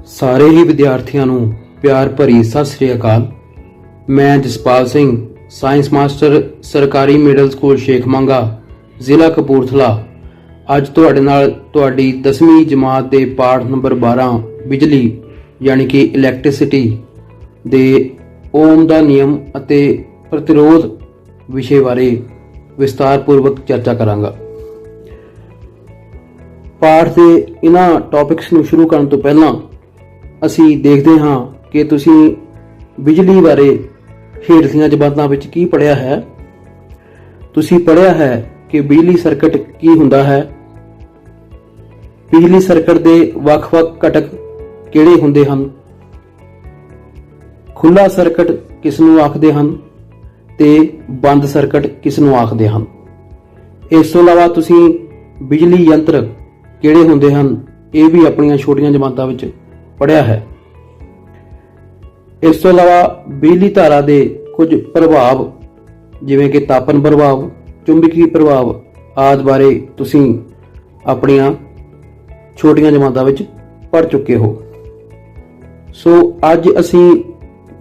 ਸਾਰੇ ਹੀ ਵਿਦਿਆਰਥੀਆਂ ਨੂੰ ਪਿਆਰ ਭਰੀ ਸਤਿ ਸ੍ਰੀ ਅਕਾਲ। ਮੈਂ ਜਸਪਾਲ ਸਿੰਘ, ਸਾਇੰਸ ਮਾਸਟਰ, ਸਰਕਾਰੀ ਮਿਡਲ ਸਕੂਲ ਸ਼ੇਖ ਮੰਗਾ, ਜ਼ਿਲ੍ਹਾ ਕਪੂਰਥਲਾ। ਅੱਜ ਤੁਹਾਡੇ ਨਾਲ ਤੁਹਾਡੀ 10ਵੀਂ ਜਮਾਤ ਦੇ ਪਾਠ ਨੰਬਰ 12 ਬਿਜਲੀ ਯਾਨੀ ਕਿ ਇਲੈਕਟ੍ਰਿਸਿਟੀ ਦੇ ਓਮ ਦਾ ਨਿਯਮ ਅਤੇ ਪ੍ਰਤੀਰੋਧ ਵਿਸ਼ੇ ਬਾਰੇ ਵਿਸਤਾਰਪੂਰਵਕ ਚਰਚਾ ਕਰਾਂਗਾ। ਪਾਠ ਦੇ ਇਹਨਾਂ ਟੌਪਿਕਸ ਨੂੰ ਸ਼ੁਰੂ ਕਰਨ ਤੋਂ ਪਹਿਲਾਂ ਅਸੀਂ ਦੇਖਦੇ ਹਾਂ ਕਿ ਤੁਸੀਂ ਬਿਜਲੀ ਬਾਰੇ ਹੇਠਲੀਆਂ ਜਮਾਤਾਂ ਵਿੱਚ ਕੀ ਪੜ੍ਹਿਆ ਹੈ। ਤੁਸੀਂ ਪੜ੍ਹਿਆ ਹੈ ਕਿ ਬਿਜਲੀ ਸਰਕਟ ਕੀ ਹੁੰਦਾ ਹੈ, ਬਿਜਲੀ ਸਰਕਟ ਦੇ ਵੱਖ-ਵੱਖ ਘਟਕ ਕਿਹੜੇ ਹੁੰਦੇ ਹਨ, ਖੁੱਲ੍ਹਾ ਸਰਕਟ ਕਿਸ ਨੂੰ ਆਖਦੇ ਹਨ ਤੇ ਬੰਦ ਸਰਕਟ ਕਿਸ ਨੂੰ ਆਖਦੇ ਹਨ। ਇਸ ਤੋਂ ਇਲਾਵਾ ਤੁਸੀਂ ਬਿਜਲੀ ਯੰਤਰ ਕਿਹੜੇ ਹੁੰਦੇ ਹਨ ਇਹ ਵੀ ਆਪਣੀਆਂ ਛੋਟੀਆਂ ਜਮਾਤਾਂ ਵਿੱਚ ਪੜ੍ਹਿਆ ਹੈ। ਇਸ ਤੋਂ ਇਲਾਵਾ ਬਿਜਲੀ ਧਾਰਾ ਦੇ ਕੁਝ ਪ੍ਰਭਾਵ ਜਿਵੇਂ ਕਿ ਤਾਪਨ ਪ੍ਰਭਾਵ, ਚੁੰਬਕੀ ਪ੍ਰਭਾਵ ਆਦਿ ਬਾਰੇ ਤੁਸੀਂ ਆਪਣੀਆਂ ਛੋਟੀਆਂ ਜਮਾਤਾਂ ਵਿੱਚ ਪੜ੍ਹ ਚੁੱਕੇ ਹੋ। ਸੋ ਅੱਜ ਅਸੀਂ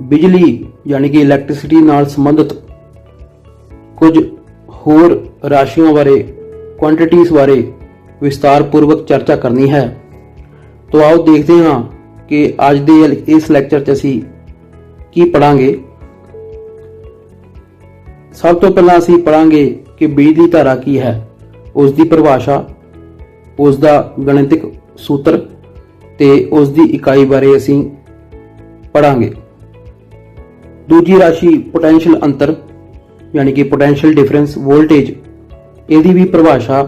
ਬਿਜਲੀ ਯਾਨੀ ਕਿ ਇਲੈਕਟ੍ਰਿਸਿਟੀ ਨਾਲ ਸੰਬੰਧਿਤ ਕੁਝ ਹੋਰ ਰਾਸ਼ੀਆਂ ਬਾਰੇ, ਕੁਆਂਟੀਟੀਜ਼ ਬਾਰੇ ਵਿਸਤਾਰਪੂਰਵਕ ਚਰਚਾ ਕਰਨੀ ਹੈ। तो आओ देखते हाँ कि आज दे इस लैक्चर च असी की पढ़ांगे। सब तो पहला असी पढ़ांगे कि बिजली धारा की है, उसकी परिभाषा, उसका गणितिक सूत्र ते उसकी इकाई बारे असी पढ़ांगे। दूजी राशि पोटेंशियल अंतर यानी कि पोटेंशियल डिफरेंस वोल्टेज, इसकी भी परिभाषा,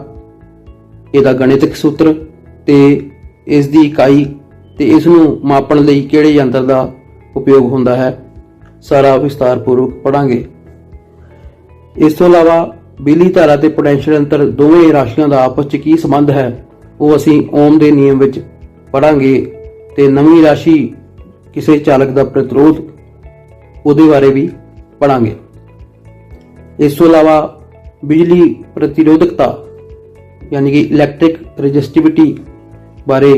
इसका गणितिक सूत्र ते इस दी इकाई ते इस नूं मापण लई किहड़े यंत्र दा उपयोग हुंदा है, सारा विस्तारपूर्वक पढ़ांगे। इस तों इलावा बिजली धारा ते पोटेंशियल अंतर दोवें राशियां दा आपस च की संबंध है वो असीं ओम दे नियम विच पढ़ांगे ते नवीं राशि किसी चालक दा प्रतिरोध उहदे बारे भी पढ़ांगे। इस तों इलावा बिजली प्रतिरोधकता यानी कि इलैक्ट्रिक रजिस्टिविटी बारे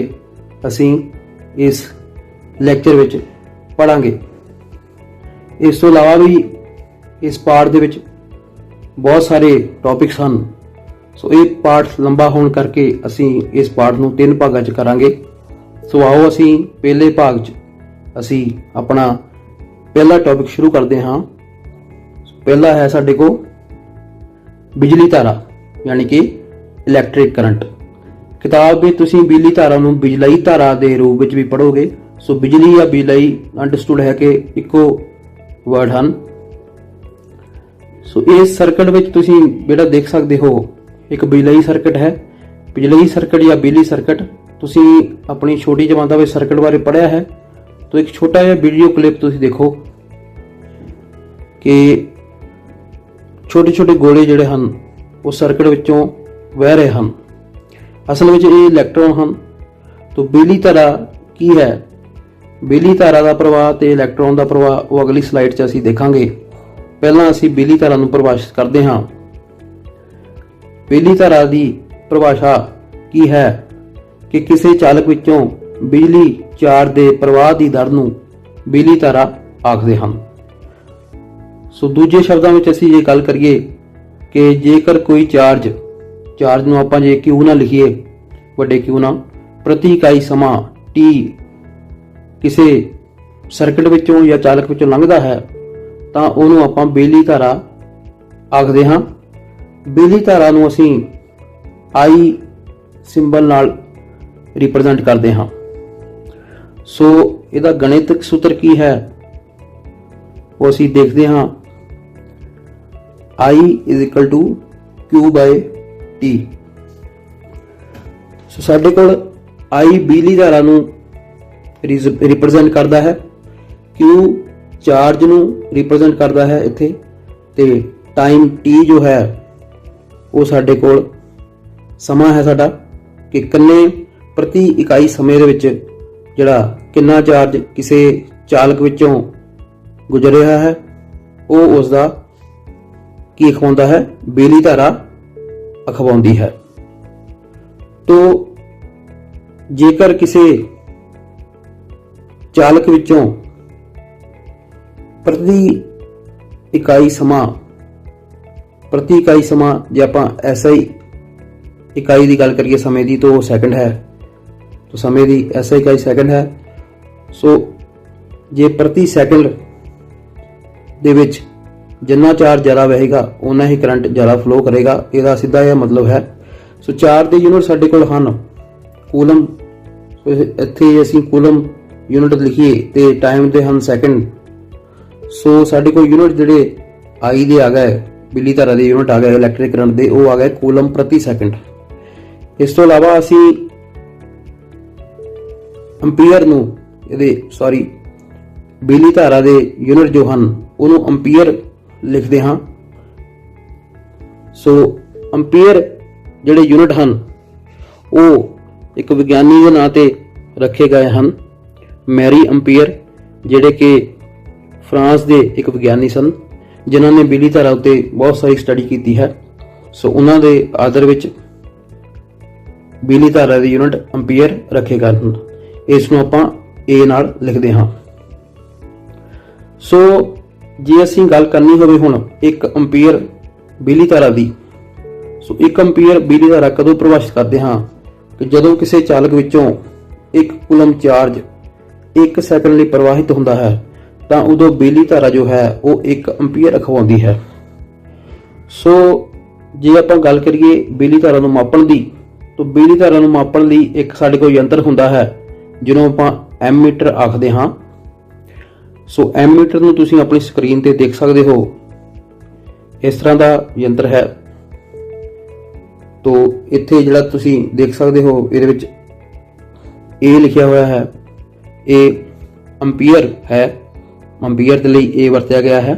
असीं इस लैक्चर विच पढ़ांगे। इस तो इलावा भी इस पाठ दे विच बहुत सारे टॉपिक्स हैं। सो ये पाठ लंबा होने करके असीं इस पाठ नूं 3 भागां च करांगे। सो आओ असीं पहले भाग च असीं अपना पहला टॉपिक शुरू करते हाँ। पहला है साडे को बिजली धारा यानी कि इलैक्ट्रिक करंट। किताब में तुसीं बिजली धारा नूं बिजलई धारा के रूप में भी पढ़ोगे। सो बिजली या बिजलई अंडरस्टूड है कि इको वर्ड हैं। सो इस सर्किट में तुसीं जिहड़ा देख सकते हो एक बिजलई सर्किट है। बिजलई सर्किट या बिजली सर्किट तुसीं अपनी छोटी जमातां में सर्किट बारे पढ़िया है। तो एक छोटा जिहा वीडियो क्लिप तुसीं देखो कि छोटे छोटे गोले जिहड़े हैं वो सर्किट विचों वह रहे हैं। असल में ये इलैक्ट्रॉन हैं। तो बिजली धारा की है, बिजली धारा का प्रवाह ते इलैक्ट्रॉन का प्रवाह वो अगली स्लाइड च असीं देखांगे। पहला असीं बिजली धारा नूं परिभाषित करते हाँ। बिजली धारा की परिभाषा की है कि किसी चालक विचों बिजली चार्ज के प्रवाह की दर नूं बिजली धारा आखदे हैं। सो दूजे शब्दों में असीं ये गल करिए कि जेकर कोई चार्ज नूं आपां जे क्यू ना लिखिए, वड्डे क्यू ना, प्रति इकाई समा टी किसी सर्किट विचों या चालक विचों लंघदा है तां उहनूं आपां बिजली धारा आखदे हां। बिजली धारा नूं असीं आई सिंबल नाल रिप्रजेंट करदे हां। सो इहदा गणितिक सूत्र की है वो असीं देखदे हां। I is equal to Q by T. So साडे कोल आई बिजली धारा नूं रिप्रजेंट करता है, क्यू चार्ज नूं रिप्रजेंट करता है इत्थे, ते टाइम टी जो है वो साडे कोल समा है साडा कि किन्ने प्रति इकाई समय दे विच जिहड़ा किन्ना चार्ज किसी चालक विचों गुजर रहा है वो उसका की अखवाउंदा है, बिजली धारा अखवाउंदी है। तो जेकर किसी ਚਾਲਕ ਵਿੱਚੋਂ ਪ੍ਰਤੀ ਇਕਾਈ ਸਮਾਂ ਜੇ ਆਪਾਂ SI ਇਕਾਈ ਦੀ ਗੱਲ ਕਰੀਏ ਸਮੇਂ ਦੀ ਤਾਂ ਉਹ ਸੈਕਿੰਡ ਹੈ, तो समय की SI इकाई सैकंड है। सो जे प्रति सैकंड दे विच जिन्ना चार्ज ज़्यादा वहेगा उन्ना ही करंट ज़्यादा फ्लो करेगा, इसदा सीधा यह मतलब है। सो चार्ज के यूनिट साडे कोल हन कूलम, इत्थे असीं कूलम यूनिट लिखीए तो टाइम के हन सैकंड। सो साडे कोल यूनिट जिहड़े आई दे आ गए, बिजली धारा के यूनिट आ गए इलैक्ट्रिक करंट के, वो आ गए कूलम प्रति सैकंड। इस तो इलावा असीं अंपीयर बिजली धारा के यूनिट जो हैं उन्होंने अंपीयर लिखते हाँ। सो अंपीयर जिहड़े यूनिट हैं वो एक विज्ञानी के नाम से रखे गए हैं, मैरी अंपीयर, जिहड़े कि फ्रांस के एक विज्ञानी सन जिन्होंने बिजली धारा उत्ते बहुत सारी स्टडी की है। सो उन्हों के आदर विच बिजली धारा के यूनिट अंपीयर रखे गए हैं। इसनूं आपां ए नाल लिखते हाँ। सो जे असीं गल करनी होवे हुण एक अंपीयर बिजली धारा दी, सो एक अंपीयर बिजली धारा कदों परिभाषित करते हाँ कि जदों किसी चालक विचों एक कूलम चार्ज 1 सैकंड लई प्रवाहित हुंदा है तां उदों बिजली धारा जो है वो 1 अंपीयर अखवाउंदी है। सो जे आपां गल करिए बिजली धारा नूं मापण दी, तो बिजली धारा नूं मापण लई एक साडे कोल यंत्र हुंदा है जिन्हों आपां एमीटर आखदे हाँ। सो एमीटर नूं तुसीं अपनी स्क्रीन ते देख सकते हो, इस तरह का यंत्र है। तो इत्थे जिहड़ा तुसीं देख सकते हो इहदे विच ए लिखिया होया है, ए अंपीयर है, अंपीयर के लिए ए वरत्या गया है।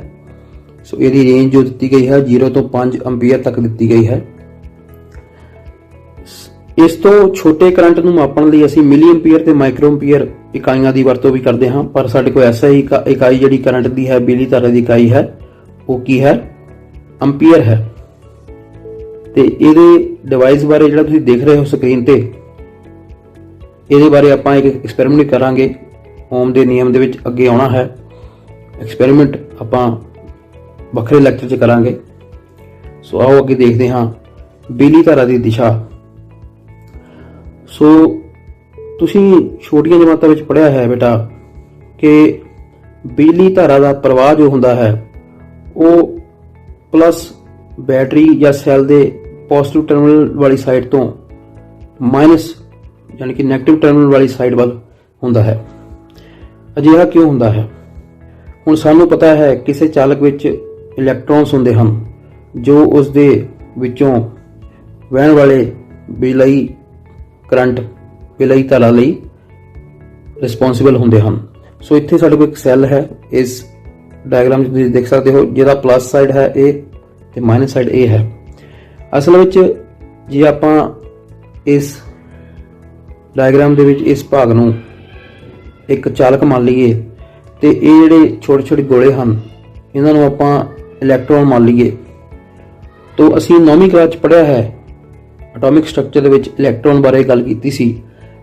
सो इहदी रेंज जो दी गई है 0 तो 5 अंपीयर तक दी गई है। इस तो छोटे करंट नूं मापण लई असीं मिली अंपीयर ते माइक्रो अंपीयर इकाइयां दी वरतों भी करते हाँ, पर साडे कोल SI इकाई जिहड़ी करंट दी है बिजली धारा दी इकाई है वो की है अंपीयर है। ते इहदे डिवाइस बारे जिहड़ा तुसीं देख रहे हो स्क्रीन ते, इहदे बारे आपां एक एक्सपैरीमेंट करांगे, ओम दे नियम दे विच अगे आउणा है। एक्सपैरीमेंट आपां वखरे लैक्चर च करांगे। सो आओ अगे देखते हाँ बिजली धारा दी दिशा। सो तुसीं छोटियां जमातां विच पढ़िया है बेटा कि बिजली धारा का प्रवाह जो हुंदा है वो प्लस बैटरी या सैल दे पॉजिटिव टर्मिनल वाली साइड तो माइनस यानी कि नैगेटिव टर्मिनल वाली साइड वाल हुंदा है। अजिहा क्यों हुंदा है? हुण सानूं पता है किसी चालक विच इलैक्ट्रॉन्स हुंदे हन जो उस दे विचों वहण वाले बिजली करंट बिजली धारा लई रिस्पोंसिबल हुंदे हन। सो इत्थे साडे कोल एक सैल है, इस डायग्राम में तुसीं देख सकते हो, जिहदा प्लस साइड है ए ते माइनस साइड ए है। असल विच जे आपां इस डायग्राम दे विच इस भाग नूं एक चालक मान लईए ते ये जिहड़े छोटे छोटे गोले हन इन्हां नूं आपां इलैक्ट्रॉन मान लईए, तो असीं 9वीं क्लास च पढ़िया है एटॉमिक स्ट्रक्चर दे विच इलैक्ट्रॉन बारे गल कीती सी।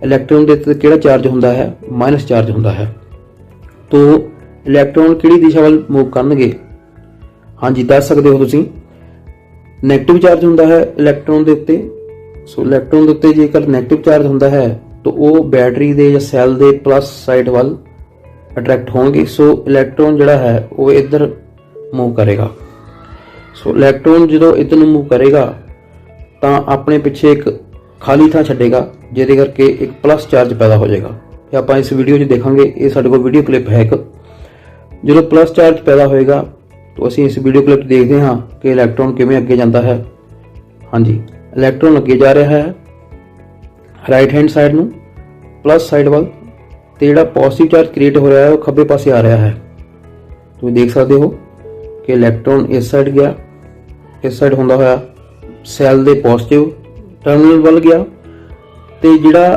इलैक्ट्रॉन दे उत्ते किहड़ा चार्ज हुंदा है? माइनस चार्ज हुंदा है। तो इलैक्ट्रॉन किहड़ी दिशा वल मूव करनगे? हाँ जी दस सकते हो तुसीं, नैगेटिव चार्ज हुंदा है इलैक्ट्रॉन दे उत्ते। सो इलैक्ट्रॉन दे उत्ते जेकर नैगेटिव चार्ज हुंदा है तो वो बैटरी दे या सैल दे प्लस साइड वल अट्रैक्ट होणगे। सो इलैक्ट्रॉन जिहड़ा है वो इधर मूव करेगा। सो इलैक्ट्रॉन जो इधर मूव करेगा तो अपने पिछे एक खाली थां छड्डेगा जिहदे करके एक प्लस चार्ज पैदा हो जाएगा। ये आपां इस वीडियो 'च देखांगे, ये साडे कोल वीडियो क्लिप है एक। जो प्लस चार्ज पैदा होएगा तो असीं इस वीडियो क्लिप देखते हाँ कि इलैक्ट्रॉन किवें अगे जाता है। हाँ जी इलैक्ट्रॉन अगे जा रहा है राइट हैंड साइड नूं प्लस साइड वाल, तो जिहड़ा पॉजिटिव चार्ज क्रिएट हो रहा है वो खब्बे पासे आ रहा है। तुसीं देख सकते हो कि इलैक्ट्रॉन इस साइड गया, इस साइड हुंदा होया सैल दे पॉजिटिव टर्मिनल वल गया, तो जिहड़ा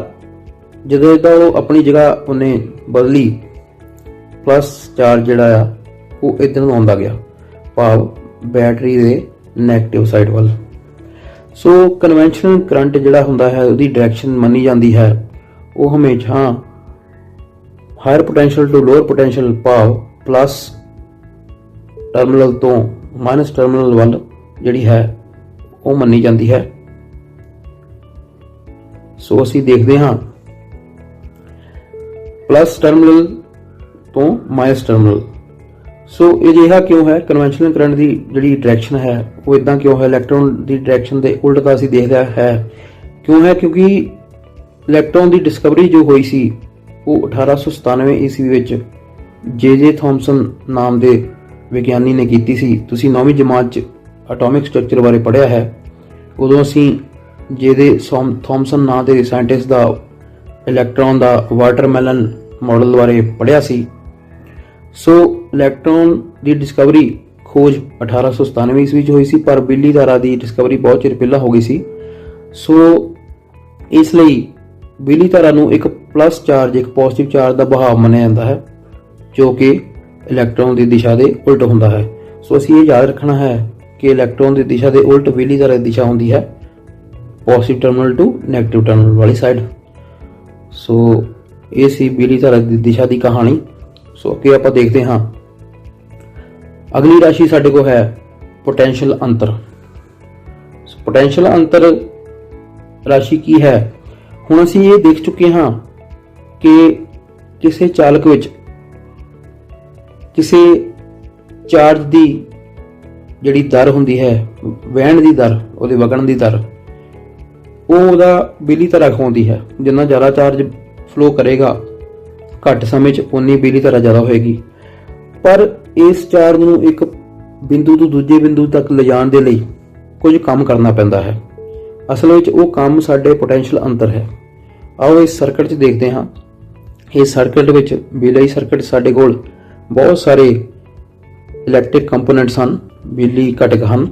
जदों इहदा वो अपनी जगह उन्हें बदली प्लस चार्ज जिहड़ा आ वो इधर नूं आउंदा गया, भाव बैटरी दे नैगेटिव साइड वल। सो कन्वेंशनल करंट जिहड़ा हुंदा है उहदी डायरैक्शन मन्नी जाती है वो हमेशा higher potential to lower potential ਭਾਵ ਪਲੱਸ ਟਰਮੀਨਲ ਤੋਂ ਮਾਈਨਸ ਟਰਮੀਨਲ ਵੱਲ ਜਿਹੜੀ ਹੈ ਉਹ ਮੰਨੀ ਜਾਂਦੀ ਹੈ। ਸੋ ਅਸੀਂ ਦੇਖਦੇ ਹਾਂ ਪਲੱਸ ਟਰਮੀਨਲ ਤੋਂ ਮਾਈਨਸ ਟਰਮੀਨਲ। ਸੋ ਅਜਿਹਾ ਕਿਉਂ ਹੈ? ਕਨਵੈਨਸ਼ਨਲ ਕਰੰਟ ਦੀ ਜਿਹੜੀ ਡਾਇਰੈਕਸ਼ਨ ਹੈ ਉਹ ਇਦਾਂ ਕਿਉਂ ਹੈ? ਇਲੈਕਟ੍ਰੋਨ ਦੀ ਡਾਇਰੈਕਸ਼ਨ ਦੇ ਉਲਟ ਦਾ ਅਸੀਂ ਦੇਖਦੇ ਹੈ ਕਿਉਂ ਹੈ? ਕਿਉਂਕਿ ਇਲੈਕਟ੍ਰੋਨ ਦੀ ਡਿਸਕਵਰੀ ਜੋ ਹੋਈ ਸੀ ਉਹ 1897 ਈਸਵੀ ਵਿੱਚ ਜੇ ਥਾਮਸਨ ਨਾਮ ਦੇ ਵਿਗਿਆਨੀ ਨੇ ਕੀਤੀ ਸੀ। ਤੁਸੀਂ 9ਵੀਂ ਜਮਾਤ 'ਚ ਐਟੋਮਿਕ ਸਟਰਕਚਰ ਬਾਰੇ ਪੜ੍ਹਿਆ ਹੈ। ਉਦੋਂ ਅਸੀਂ ਜੇ ਥਾਮਸਨ ਨਾਂ ਦੇ ਸਾਇੰਟਿਸਟ ਦਾ ਇਲੈਕਟ੍ਰੋਨ ਦਾ ਵਾਟਰਮੈਲਨ ਮਾਡਲ ਬਾਰੇ ਪੜ੍ਹਿਆ ਸੀ। ਸੋ ਇਲੈਕਟ੍ਰੋਨ ਦੀ ਡਿਸਕਵਰੀ ਖੋਜ 1897 ਈਸਵੀ 'ਚ ਹੋਈ ਸੀ, ਪਰ ਬਿਜਲੀ ਧਾਰਾ ਦੀ ਡਿਸਕਵਰੀ ਬਹੁਤ ਚਿਰ ਪਹਿਲਾਂ ਹੋ ਗਈ ਸੀ। ਸੋ ਇਸ ਲਈ ਬਿਜਲੀ ਧਾਰਾ ਨੂੰ ਇੱਕ ਪਲੱਸ ਚਾਰਜ, ਇੱਕ ਪੋਜ਼ਿਟਿਵ ਚਾਰਜ ਦਾ ਬਹਾਵ ਮੰਨਿਆ ਜਾਂਦਾ ਹੈ ਜੋ ਕਿ ਇਲੈਕਟ੍ਰੋਨ ਦੀ ਦਿਸ਼ਾ ਦੇ ਉਲਟ ਹੁੰਦਾ ਹੈ। ਸੋ ਅਸੀਂ ਇਹ ਯਾਦ ਰੱਖਣਾ ਹੈ ਕਿ ਇਲੈਕਟ੍ਰੋਨ ਦੀ ਦਿਸ਼ਾ ਦੇ ਉਲਟ ਬਿਜਲੀ ਧਾਰਾ ਦੀ ਦਿਸ਼ਾ ਹੁੰਦੀ ਹੈ positive terminal to negative terminal ਵਾਲੀ ਸਾਈਡ। ਸੋ ਇਹ ਸੀ ਬਿਜਲੀ ਧਾਰਾ ਦੀ ਦਿਸ਼ਾ ਦੀ ਕਹਾਣੀ। ਸੋ ਅੱਗੇ ਆਪਾਂ ਦੇਖਦੇ ਹਾਂ ਅਗਲੀ ਰਾਸ਼ੀ ਸਾਡੇ ਕੋਲ ਹੈ ਪੋਟੈਂਸ਼ੀਅਲ ਅੰਤਰ। ਪੋਟੈਂਸ਼ੀਅਲ ਅੰਤਰ ਰਾਸ਼ੀ ਕੀ ਹੈ? ਹੁਣ ਅਸੀਂ ਇਹ ਦੇਖ ਚੁੱਕੇ ਹਾਂ ਕਿ ਕਿਸੇ ਚਾਲਕ ਵਿੱਚ ਕਿਸੇ ਚਾਰਜ ਦੀ ਜਿਹੜੀ ਦਰ ਹੁੰਦੀ ਹੈ, ਵਹਿਣ ਦੀ ਦਰ, ਉਹਦੇ ਵਗਣ ਦੀ ਦਰ, ਉਹ ਉਹਦਾ ਬਿਜਲੀ ਧਾਰਾ ਖਵਾਉਂਦੀ ਹੈ। ਜਿੰਨਾ ਜ਼ਿਆਦਾ ਚਾਰਜ ਫਲੋ ਕਰੇਗਾ ਘੱਟ ਸਮੇਂ 'ਚ ਉਨੀ ਬਿਜਲੀ ਧਾਰਾ ਜ਼ਿਆਦਾ ਹੋਏਗੀ। ਪਰ ਇਸ ਚਾਰਜ ਨੂੰ ਇੱਕ ਬਿੰਦੂ ਤੋਂ ਦੂਜੇ ਬਿੰਦੂ ਤੱਕ ਲਿਜਾਣ ਦੇ ਲਈ ਕੁਝ ਕੰਮ ਕਰਨਾ ਪੈਂਦਾ ਹੈ। ਅਸਲ ਵਿੱਚ ਉਹ ਕੰਮ ਸਾਡੇ ਪੋਟੈਂਸ਼ੀਅਲ ਅੰਤਰ ਹੈ। ਆਓ ਇਸ ਸਰਕਟ 'ਚ ਦੇਖਦੇ ਹਾਂ। ਇਸ ਸਰਕਟ ਵਿੱਚ ਬਿਜਲੀ ਸਰਕਟ ਸਾਡੇ ਕੋਲ ਬਹੁਤ ਸਾਰੇ ਇਲੈਕਟ੍ਰਿਕ ਕੰਪੋਨੈਂਟਸ ਹਨ, ਬਿਜਲੀ ਘਟਕ ਹਨ।